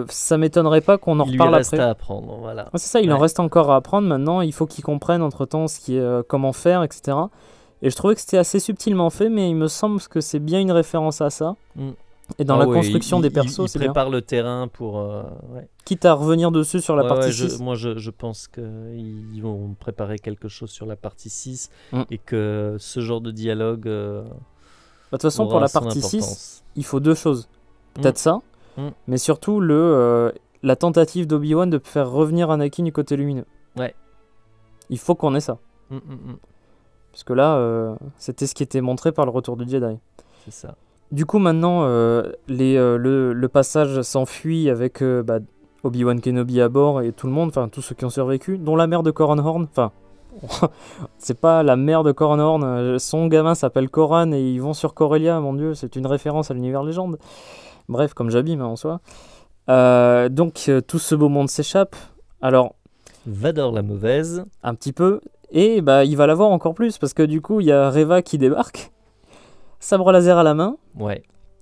ça m'étonnerait pas qu'on en reparle après. Il lui reste à apprendre, voilà. C'est ça, il en reste encore à apprendre maintenant. Il faut qu'il comprenne entre-temps comment faire, etc. Et je trouvais que c'était assez subtilement fait, mais il me semble que c'est bien une référence à ça. Et dans la construction des persos, c'est bien. Il prépare le terrain pour... Quitte à revenir dessus sur la partie 6. Moi, je pense qu'ils vont préparer quelque chose sur la partie 6 et que ce genre de dialogue de toute façon, pour la partie 6, il faut deux choses. Peut-être ça, mais surtout la tentative d'Obi-Wan de faire revenir Anakin du côté lumineux. Ouais. Il faut qu'on ait ça. Parce que là, c'était ce qui était montré par le retour du Jedi. C'est ça. Du coup, maintenant, le passage s'enfuit avec Obi-Wan Kenobi à bord et tout le monde, enfin tous ceux qui ont survécu, dont la mère de Corran Horn. Enfin, c'est pas la mère de Corran Horn, son gamin s'appelle Corran et ils vont sur Corellia, mon dieu, c'est une référence à l'univers légende. Bref, comme j'abîme en soi. Donc, tout ce beau monde s'échappe. Alors, Vador la mauvaise. Un petit peu. Et il va l'avoir encore plus parce que du coup, il y a Reva qui débarque. Sabre laser à la main,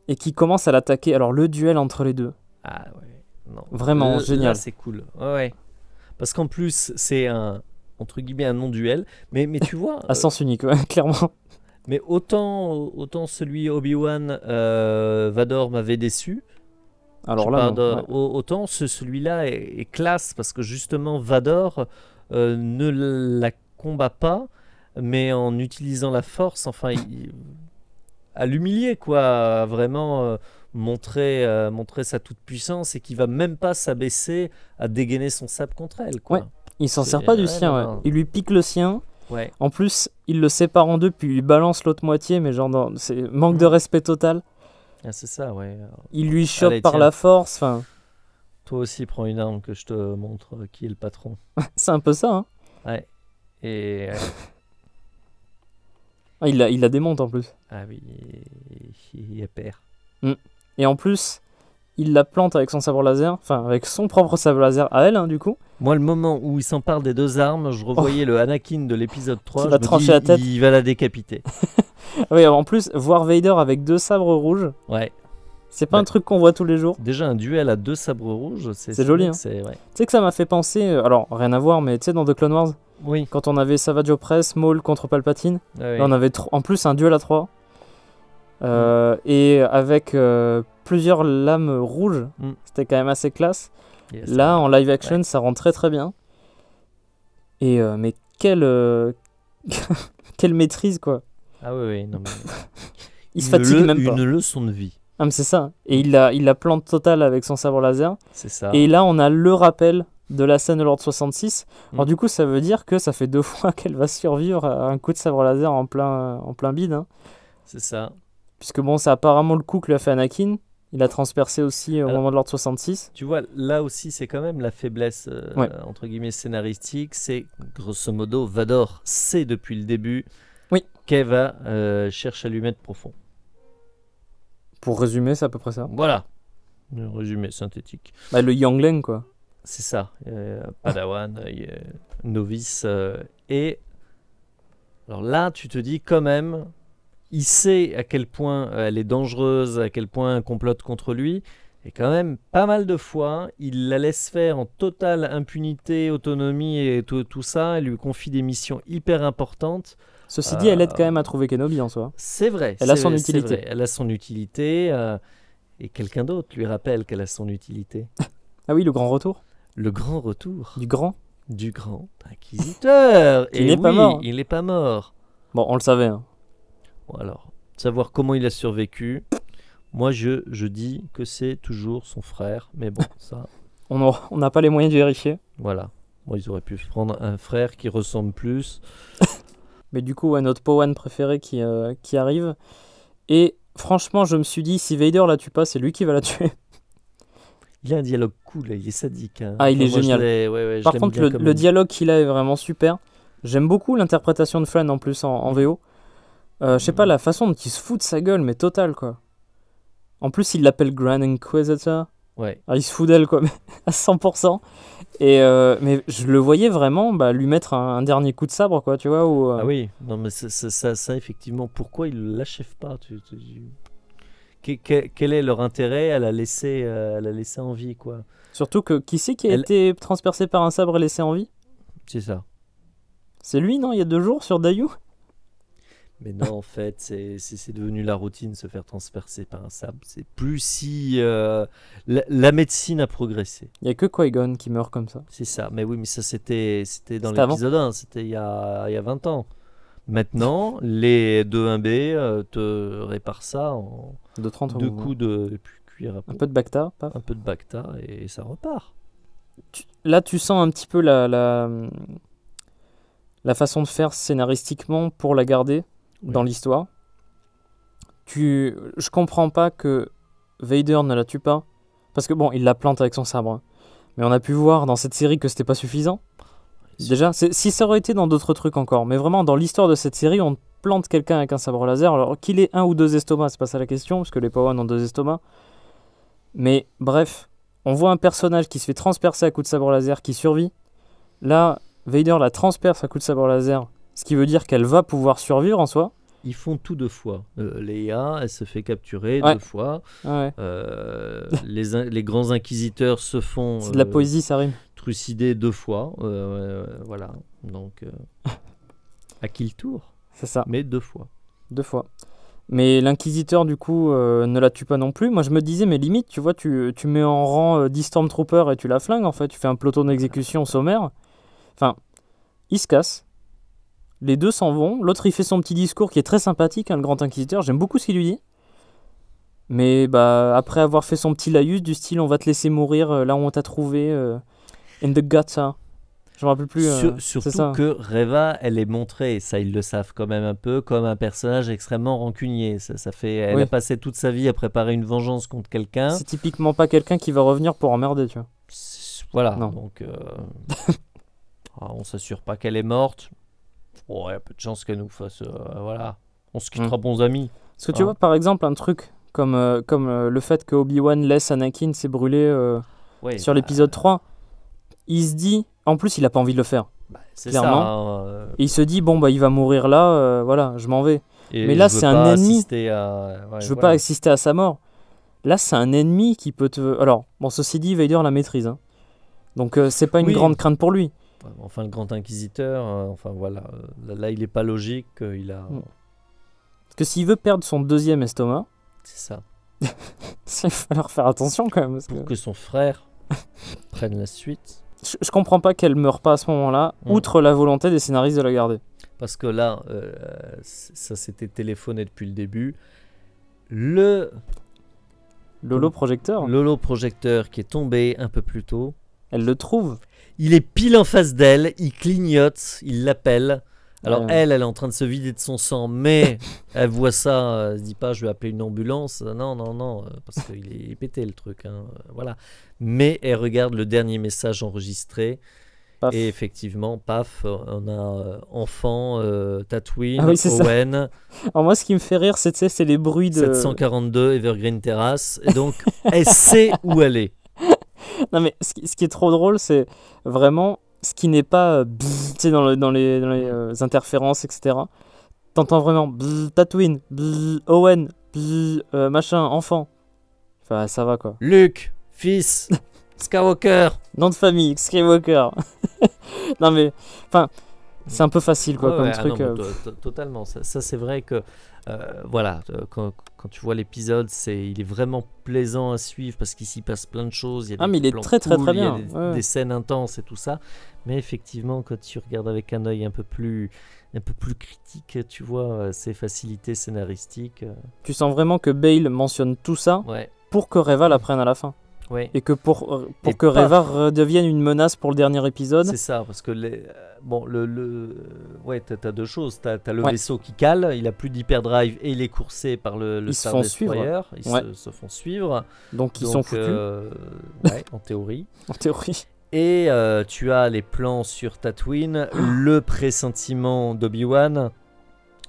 et qui commence à l'attaquer. Alors le duel entre les deux, vraiment génial. Là, c'est cool, parce qu'en plus c'est entre guillemets un non-duel, mais tu vois, à sens unique, clairement. Mais autant celui Obi-Wan Vador m'avait déçu. Alors là, autant celui-là est classe parce que justement Vador ne la combat pas, mais en utilisant la force, enfin. À l'humilier, quoi, à vraiment montrer sa toute-puissance et qui va même pas s'abaisser à dégainer son sabre contre elle, quoi. Il s'en sert pas du sien, il lui pique le sien, en plus il le sépare en deux puis il lui balance l'autre moitié, mais genre c'est manque de respect total. C'est ça, il lui chope par la force, enfin. Toi aussi prends une arme que je te montre qui est le patron. C'est un peu ça, hein. Et... il la démonte en plus. Ah oui, il est père. Et en plus, il la plante avec son sabre laser, enfin avec son propre sabre laser à elle, hein, du coup. Moi, le moment où il s'empare des deux armes, je revoyais le Anakin de l'épisode 3, qui va trancher la tête. Il va la décapiter. Oui, en plus, voir Vader avec deux sabres rouges, c'est pas un truc qu'on voit tous les jours. Déjà, un duel à deux sabres rouges, c'est joli. Hein. Tu sais que ça m'a fait penser, alors rien à voir, mais tu sais, dans The Clone Wars, quand on avait Savage Opress, Maul contre Palpatine, là, on avait en plus un duel à 3. Et avec plusieurs lames rouges, c'était quand même assez classe. Là, en live action, ça rend très très bien. Et mais quelle maîtrise, quoi. Ah oui, non mais... il se fatigue même pas. Une leçon de vie. Ah mais c'est ça. Et il la plante totale avec son sabre laser. C'est ça. Et là, on a le rappel de la scène de l'Ordre 66. Alors du coup, ça veut dire que ça fait 2 fois qu'elle va survivre à un coup de sabre laser en plein bide. Hein. C'est ça. Puisque bon, c'est apparemment le coup que lui a fait Anakin. Il a transpercé aussi au moment de l'Ordre 66. Tu vois, là aussi, c'est quand même la faiblesse, entre guillemets, scénaristique. C'est, grosso modo, Vador sait depuis le début qu'Eva cherche à lui mettre profond. Pour résumer, c'est à peu près ça. Voilà. Un résumé synthétique. Le Youngling, quoi. C'est ça. Padawan, novice. Et alors là, tu te dis quand même... Il sait à quel point elle est dangereuse, à quel point elle complote contre lui. Et quand même, pas mal de fois, il la laisse faire en totale impunité, autonomie et tout ça. Elle lui confie des missions hyper importantes. Ceci dit, elle aide quand même à trouver Kenobi en soi. C'est vrai. Elle a son utilité. Elle a son utilité. Et quelqu'un d'autre lui rappelle qu'elle a son utilité. Ah oui, le grand retour. Le grand retour. Du grand inquisiteur. Il n'est pas mort. Il n'est pas mort. Bon, on le savait, hein. Bon, alors, savoir comment il a survécu, moi je dis que c'est toujours son frère, mais bon, ça... on n'a pas les moyens de vérifier. Voilà. Bon, ils auraient pu prendre un frère qui ressemble plus. Mais du coup, ouais, notre Powan préféré qui arrive. Et franchement, je me suis dit, si Vader la tue pas, c'est lui qui va la tuer. Il a un dialogue cool, il est sadique. Hein. Ah, il est moi, génial. je Par l'aime contre, bien comme le dialogue qu'il a est vraiment super. J'aime beaucoup l'interprétation de Flan en plus en VO. Je sais pas, la façon dont il se fout de sa gueule, mais total quoi. En plus, il l'appelle Grand Inquisitor. Ouais. Alors, il se fout d'elle quoi, mais à 100%. Et mais je le voyais vraiment lui mettre un dernier coup de sabre quoi, tu vois. Ou, Ah oui, non mais ça effectivement, pourquoi ils ne l'achèvent pas Quel est leur intérêt à la laisser en vie quoi. Surtout que qui c'est qui a été transpercé par un sabre et laissé en vie? C'est ça. C'est lui, non? Il y a 2 jours sur Dayu? Mais non, en fait, c'est devenu la routine se faire transpercer par un sabre. C'est plus si la médecine a progressé. Il y a que Qui-Gon qui meurt comme ça. C'est ça. Mais oui, mais ça c'était dans C'était l'épisode 1, c'était il y a 20 ans. Maintenant, les 2-1B te réparent ça en De 30 2 coups de cuir à peau. Un peu de Bacta, paf. Un peu de Bacta et ça repart. Là, tu sens un petit peu la façon de faire scénaristiquement pour la garder dans l'histoire. Je comprends pas que Vader ne la tue pas. Parce que bon, il la plante avec son sabre. Hein. Mais on a pu voir dans cette série que c'était pas suffisant. Déjà, si ça aurait été dans d'autres trucs encore. Mais vraiment, dans l'histoire de cette série, on plante quelqu'un avec un sabre laser. Alors qu'il ait 1 ou 2 estomacs, c'est pas ça la question. Parce que les Pawans ont 2 estomacs. Mais bref, on voit un personnage qui se fait transpercer à coup de sabre laser, qui survit. Là, Vader la transperce à coup de sabre laser. Ce qui veut dire qu'elle va pouvoir survivre en soi. Ils font tout 2 fois. Leia, elle se fait capturer 2 fois. Ouais. Les grands inquisiteurs se font... C'est de la poésie, ça rime. Trucider 2 fois. Voilà. Donc, à qui le tour? C'est ça. Mais 2 fois. 2 fois. Mais l'inquisiteur, du coup, ne la tue pas non plus. Moi, je me disais, mais limite, tu vois, tu mets en rang 10 Stormtroopers et tu la flingues, en fait. Tu fais un peloton d'exécution sommaire. Enfin, il se casse. Les 2 s'en vont. L'autre, il fait son petit discours qui est très sympathique, hein, le grand inquisiteur. J'aime beaucoup ce qu'il lui dit. Mais après avoir fait son petit laïus du style, on va te laisser mourir là où on t'a trouvé. In the guts, hein. Je me rappelle plus. Surtout ça. que Reva, elle est montrée, ça ils le savent quand même un peu, comme un personnage extrêmement rancunier. Elle a passé toute sa vie à préparer une vengeance contre quelqu'un. C'est typiquement pas quelqu'un qui va revenir pour emmerder, tu vois. Voilà, non. Donc on s'assure pas qu'elle est morte. Il y a peu de chances qu'elle nous fasse... voilà, on se quittera bons amis. Parce que tu vois, par exemple, un truc comme le fait que Obi-Wan laisse Anakin s'est brûlé sur l'épisode 3, il se dit... En plus, il a pas envie de le faire. C'est clairement. Ça. Et il se dit, bon, il va mourir là, voilà, je m'en vais. Mais là, c'est un ennemi. Je veux pas assister à sa mort. Là, c'est un ennemi qui peut te... Alors, bon, ceci dit, Vader la maîtrise. Hein. Donc, c'est pas une grande crainte pour lui. Enfin, le grand inquisiteur, voilà. Là, il est pas logique. Il a... Parce que s'il veut perdre son 2e estomac... C'est ça. Il va falloir faire attention quand même. Pour que son frère prenne la suite... Je comprends pas qu'elle meure pas à ce moment-là, outre la volonté des scénaristes de la garder. Parce que là, ça s'était téléphoné depuis le début. Le holoprojecteur qui est tombé un peu plus tôt. Elle le trouve. Il est pile en face d'elle, il clignote, il l'appelle. Alors elle est en train de se vider de son sang, mais elle voit ça, elle se dit pas je vais appeler une ambulance. Non, parce qu'il est pété le truc. Hein, voilà. Mais elle regarde le dernier message enregistré. Paf. Et effectivement, paf, on a enfant, Tatooine, Owen. Alors moi, ce qui me fait rire, c'est les bruits de... 742 Evergreen Terrace. Et donc, elle sait où elle est. Non mais ce qui est trop drôle, c'est vraiment ce qui n'est pas dans les interférences, etc. T'entends vraiment Tatooine, Owen, machin, enfant. Enfin, ça va quoi. Luke, fils, Skywalker. Nom de famille, Skywalker. Non mais, enfin, c'est un peu facile quoi comme truc. Totalement. Ça c'est vrai que voilà, quand tu vois l'épisode, il est vraiment plaisant à suivre parce qu'il s'y passe plein de choses. Il y a mais il est très très bien. Il y a des scènes intenses et tout ça. Mais effectivement, quand tu regardes avec un œil un peu plus critique, tu vois ces facilités scénaristiques. Tu sens vraiment que Bale mentionne tout ça pour que Reva la prenne à la fin. Oui. Et que pour Et que paf. Reva redevienne une menace pour le dernier épisode. C'est ça, parce que bon, ouais, t'as deux choses. T'as le Ouais. vaisseau qui cale, il a plus d'hyperdrive et il est coursé par le Ils se Star font Destroyer. Ils Ouais. se font suivre. Donc ils sont foutus, Ouais, en théorie. en théorie. Et tu as les plans sur Tatooine, le pressentiment d'Obi-Wan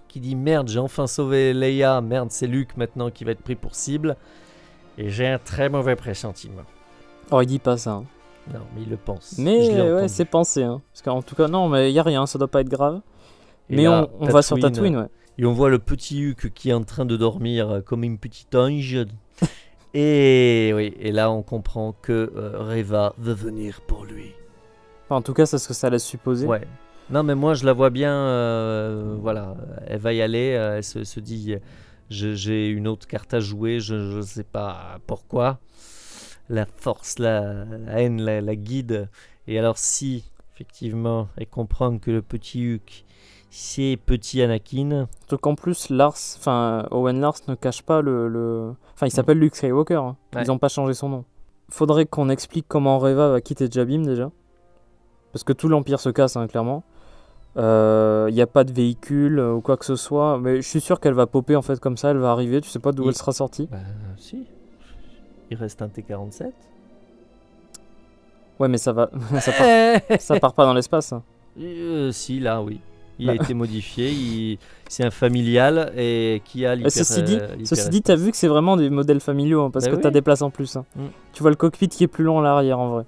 qui dit merde, j'ai enfin sauvé Leia, merde, c'est Luke maintenant qui va être pris pour cible. Et j'ai un très mauvais pressentiment. Oh, il dit pas ça. Hein. Non, mais il le pense. Mais Je l'ai ouais, entendu. c'est pensé. Hein. Parce qu'en tout cas, non, mais il y a rien, ça doit pas être grave. Et Mais là, on va sur Tatooine, ouais. Et on voit le petit Luke qui est en train de dormir comme une petite ange. Et oui, et là on comprend que Reva veut venir pour lui. Enfin, en tout cas, c'est ce que ça laisse supposer. Ouais. Non mais moi je la vois bien, voilà, elle va y aller, elle se dit, j'ai une autre carte à jouer, je sais pas pourquoi. La force, la haine, la guide. Et alors si, effectivement, elle comprend que le petit Luke, c'est petit Anakin. Surtout qu'en plus, Owen Lars ne cache pas Enfin, il s'appelle Luke Skywalker. Hein. Ouais. Ils n'ont pas changé son nom. Faudrait qu'on explique comment Reva va quitter Jabim déjà. Parce que tout l'Empire se casse, hein, clairement. Il n'y a pas de véhicule ou quoi que ce soit. Mais je suis sûr qu'elle va popper en fait comme ça. Elle va arriver. Tu sais pas d'où elle sera sortie. Bah si. Il reste un T-47. Ouais, mais ça part pas dans l'espace. Hein. Si, là, oui. Il Bah. a été modifié. C'est un familial et qui a l'hyper. Ceci dit, t'as vu que c'est vraiment des modèles familiaux. Hein, parce Bah que oui. t'as des places en plus. Hein. Tu vois le cockpit qui est plus long à l'arrière en vrai.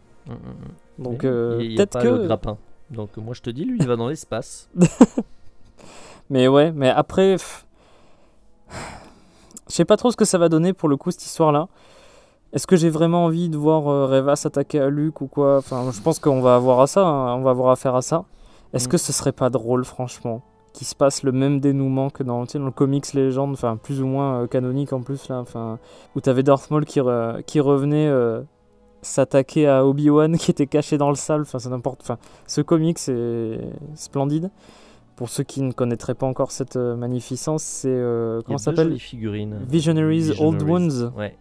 Donc il y a peut-être pas que. le grappin. Donc moi je te dis, lui, il va dans l'espace. Mais ouais, mais après. Je sais pas trop ce que ça va donner pour le coup cette histoire-là. Est-ce que j'ai vraiment envie de voir Reva s'attaquer à Luke ou quoi? Enfin, je pense qu'on va avoir à ça, hein. On va avoir affaire à ça. Est-ce que ce serait pas drôle, franchement, qu'il se passe le même dénouement que dans le comics Légende, enfin plus ou moins canonique en plus là, enfin où t'avais Darth Maul qui revenait s'attaquer à Obi-Wan qui était caché dans le sable. Enfin, c'est n'importe. Enfin, ce comic c'est splendide. Pour ceux qui ne connaîtraient pas encore cette magnificence, c'est comment ça s'appelle? Les figurines. Visionaries Old Wounds. Ouais.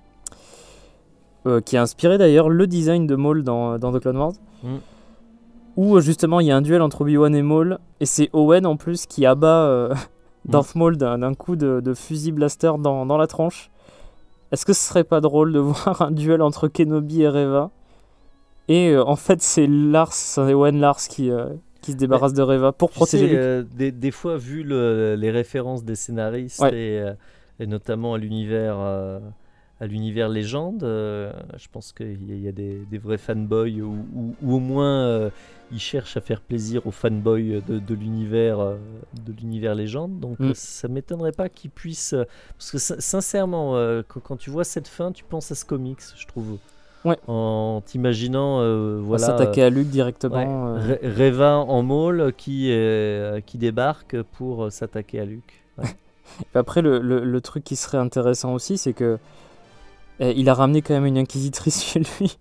Qui a inspiré d'ailleurs le design de Maul dans The Clone Wars. Où justement il y a un duel entre Obi-Wan et Maul, et c'est Owen en plus qui abat Darth Maul d'un coup de fusil blaster dans la tronche. Est-ce que ce serait pas drôle de voir un duel entre Kenobi et Reva? Et en fait c'est Owen Lars qui se débarrasse de Reva pour protéger Luke. Des fois, vu les références des scénaristes et notamment à l'univers légende, je pense qu'il y a des vrais fanboys ou au moins ils cherchent à faire plaisir aux fanboys de l'univers légende. Donc ça m'étonnerait pas qu'ils puissent, parce que sincèrement, quand tu vois cette fin, tu penses à ce comics, je trouve. Ouais. En t'imaginant voilà, s'attaquer à Luke directement. Reva en Maul qui débarque pour s'attaquer à Luke. Ouais. Après le truc qui serait intéressant aussi, c'est que il a ramené quand même une inquisitrice chez lui.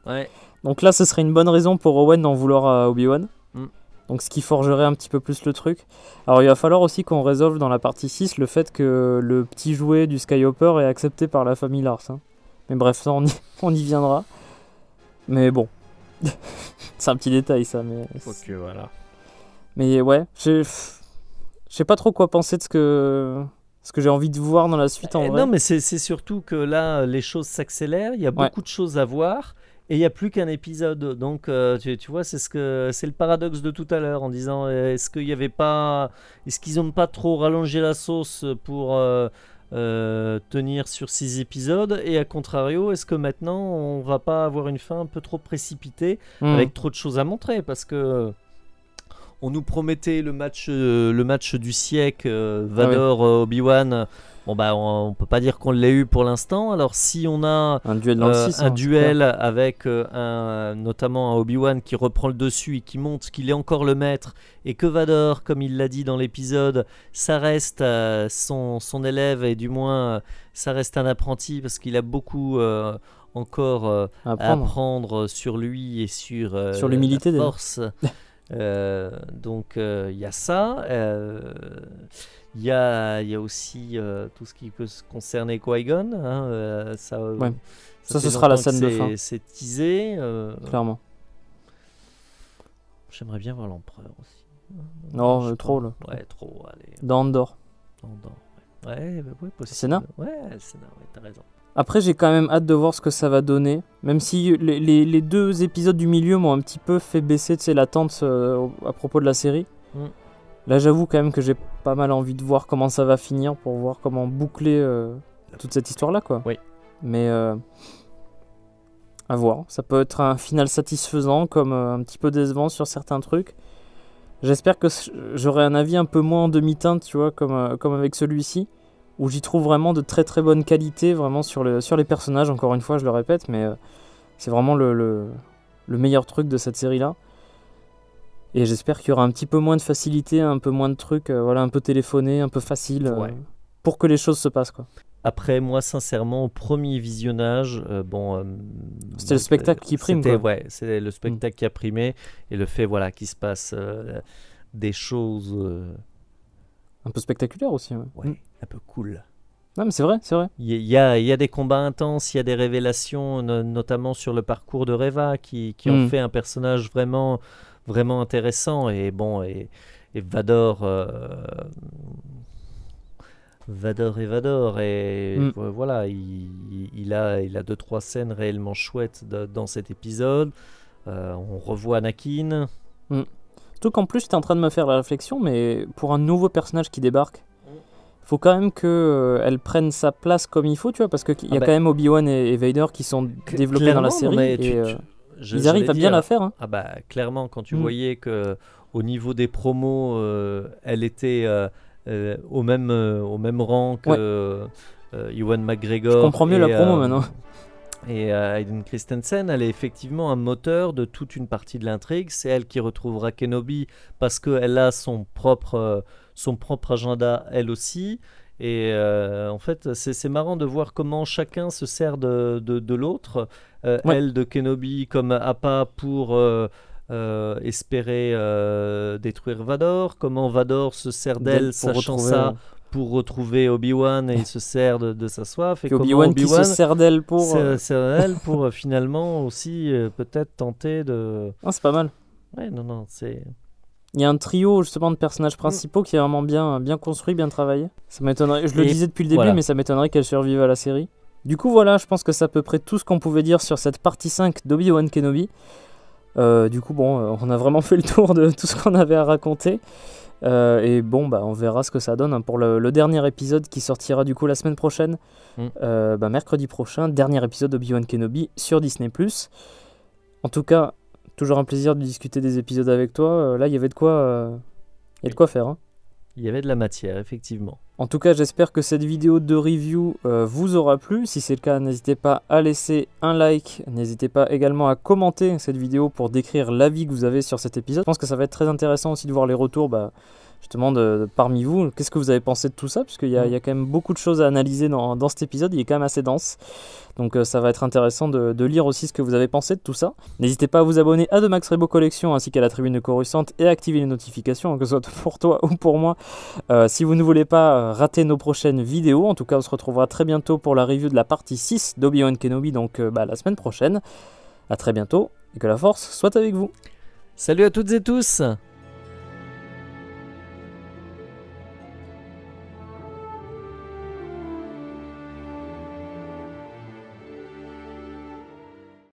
Ouais. Donc là, ce serait une bonne raison pour Owen d'en vouloir à Obi-Wan. Donc ce qui forgerait un petit peu plus le truc. Alors il va falloir aussi qu'on résolve dans la partie 6 le fait que le petit jouet du Skyhopper est accepté par la famille Lars. Hein. Mais bref, ça on y viendra. Mais bon. C'est un petit détail ça. Mais ok, voilà. Mais ouais, je sais pas trop quoi penser de ce que j'ai envie de voir dans la suite en vrai. Non, mais c'est surtout que là, les choses s'accélèrent, il y a beaucoup de choses à voir, et il n'y a plus qu'un épisode. Donc, tu vois, c'est le paradoxe de tout à l'heure, en disant, est-ce qu'ils n'ont pas trop rallongé la sauce pour tenir sur 6 épisodes, et à contrario, est-ce que maintenant, on va pas avoir une fin un peu trop précipitée, avec trop de choses à montrer, parce que... On nous promettait le match du siècle, Vador, Obi-Wan. Bon bah on peut pas dire qu'on l'ait eu pour l'instant. Alors si on a un duel, dans le 6, duel avec notamment un Obi-Wan qui reprend le dessus et qui montre qu'il est encore le maître, et que Vador, comme il l'a dit dans l'épisode, ça reste son élève, et du moins ça reste un apprenti parce qu'il a beaucoup encore à apprendre sur lui et sur l'humilité la force. Donc il y a ça, il y a aussi tout ce qui peut concerner Qui-Gon, hein, Ça, ce fait sera la longtemps que scène de fin. c'est teasé. Clairement. J'aimerais bien voir l'empereur aussi. Non, Je sais trop pas. là. Ouais, trop, allez. Dans Andorre. Andorre, ouais. Ouais, bah ouais, possible. Sénat Ouais, le Sénat, ouais, t'as raison. Après, j'ai quand même hâte de voir ce que ça va donner. Même si les 2 épisodes du milieu m'ont un petit peu fait baisser l'attente à propos de la série. Mm. Là, j'avoue quand même que j'ai pas mal envie de voir comment ça va finir pour voir comment boucler toute cette histoire-là, quoi. Oui. Mais à voir. Ça peut être un final satisfaisant, comme un petit peu décevant sur certains trucs. J'espère que j'aurai un avis un peu moins en demi-teinte, tu vois, comme avec celui-ci, où j'y trouve vraiment de très très bonne qualité, vraiment sur les personnages, encore une fois, je le répète, mais c'est vraiment le meilleur truc de cette série-là. Et j'espère qu'il y aura un petit peu moins de facilité, un peu moins de trucs, voilà, un peu téléphoné, un peu facile, Ouais. pour que les choses se passent, quoi. Après, moi, sincèrement, au premier visionnage, C'était le spectacle qui prime, c'était, quoi. ouais, c'est le spectacle qui a primé, et le fait, voilà, qu'il se passe des choses, Un peu spectaculaire aussi, ouais. ouais, un peu cool. Non, mais c'est vrai, c'est vrai. Il y a des combats intenses, il y a des révélations, notamment sur le parcours de Reva, qui en fait un personnage vraiment, vraiment intéressant. Et bon, et Vador, Vador, et voilà, il a 2-3 scènes réellement chouettes dans cet épisode. On revoit Anakin. Surtout qu'en plus, j'étais en train de me faire la réflexion, mais pour un nouveau personnage qui débarque, faut quand même qu'elle prenne sa place comme il faut, tu vois, parce qu'il y a quand même Obi-Wan et Vader qui sont développés dans la série, et ils arrivent à bien la faire. Hein. Ah bah, clairement, quand tu voyais que au niveau des promos, elle était au même rang que Ewan McGregor. Je comprends mieux la promo maintenant. Et Hayden Christensen, elle est effectivement un moteur de toute une partie de l'intrigue. C'est elle qui retrouvera Kenobi parce qu'elle a son propre agenda, elle aussi. Et en fait, c'est marrant de voir comment chacun se sert de l'autre. Elle de Kenobi comme appât pour espérer détruire Vador. Comment Vador se sert d'elle, sachant ça, pour retrouver Obi-Wan, et il se sert de sa soif. Et Obi-Wan qui se sert d'elle pour finalement aussi peut-être tenter de... Ah, c'est pas mal. Ouais, non, c'est... Il y a un trio justement de personnages principaux qui est vraiment bien construit, bien travaillé. Ça m'étonnerait, je le disais depuis le début, mais ça m'étonnerait qu'elle survive à la série. Du coup voilà, je pense que c'est à peu près tout ce qu'on pouvait dire sur cette partie 5 d'Obi-Wan Kenobi. Du coup bon, on a vraiment fait le tour de tout ce qu'on avait à raconter. Et bon, on verra ce que ça donne pour le dernier épisode qui sortira du coup la semaine prochaine, mercredi prochain, dernier épisode d'Obi-Wan Kenobi sur Disney+. En tout cas, toujours un plaisir de discuter des épisodes avec toi. Là, il y avait de quoi faire. Hein. Il y avait de la matière, effectivement. En tout cas, j'espère que cette vidéo de review vous aura plu. Si c'est le cas, n'hésitez pas à laisser un like. N'hésitez pas également à commenter cette vidéo pour décrire l'avis que vous avez sur cet épisode. Je pense que ça va être très intéressant aussi de voir les retours justement parmi vous. Qu'est-ce que vous avez pensé de tout ça? Parce qu'il y a quand même beaucoup de choses à analyser dans cet épisode. Il est quand même assez dense. Donc ça va être intéressant de lire aussi ce que vous avez pensé de tout ça. N'hésitez pas à vous abonner à The Max Rebo Collection ainsi qu'à la Tribune de Coruscant et à activer les notifications, que ce soit pour toi ou pour moi. Si vous ne voulez pas rater nos prochaines vidéos, en tout cas on se retrouvera très bientôt pour la review de la partie 6 d'Obi-Wan Kenobi, donc la semaine prochaine. A très bientôt et que la force soit avec vous. Salut à toutes et tous!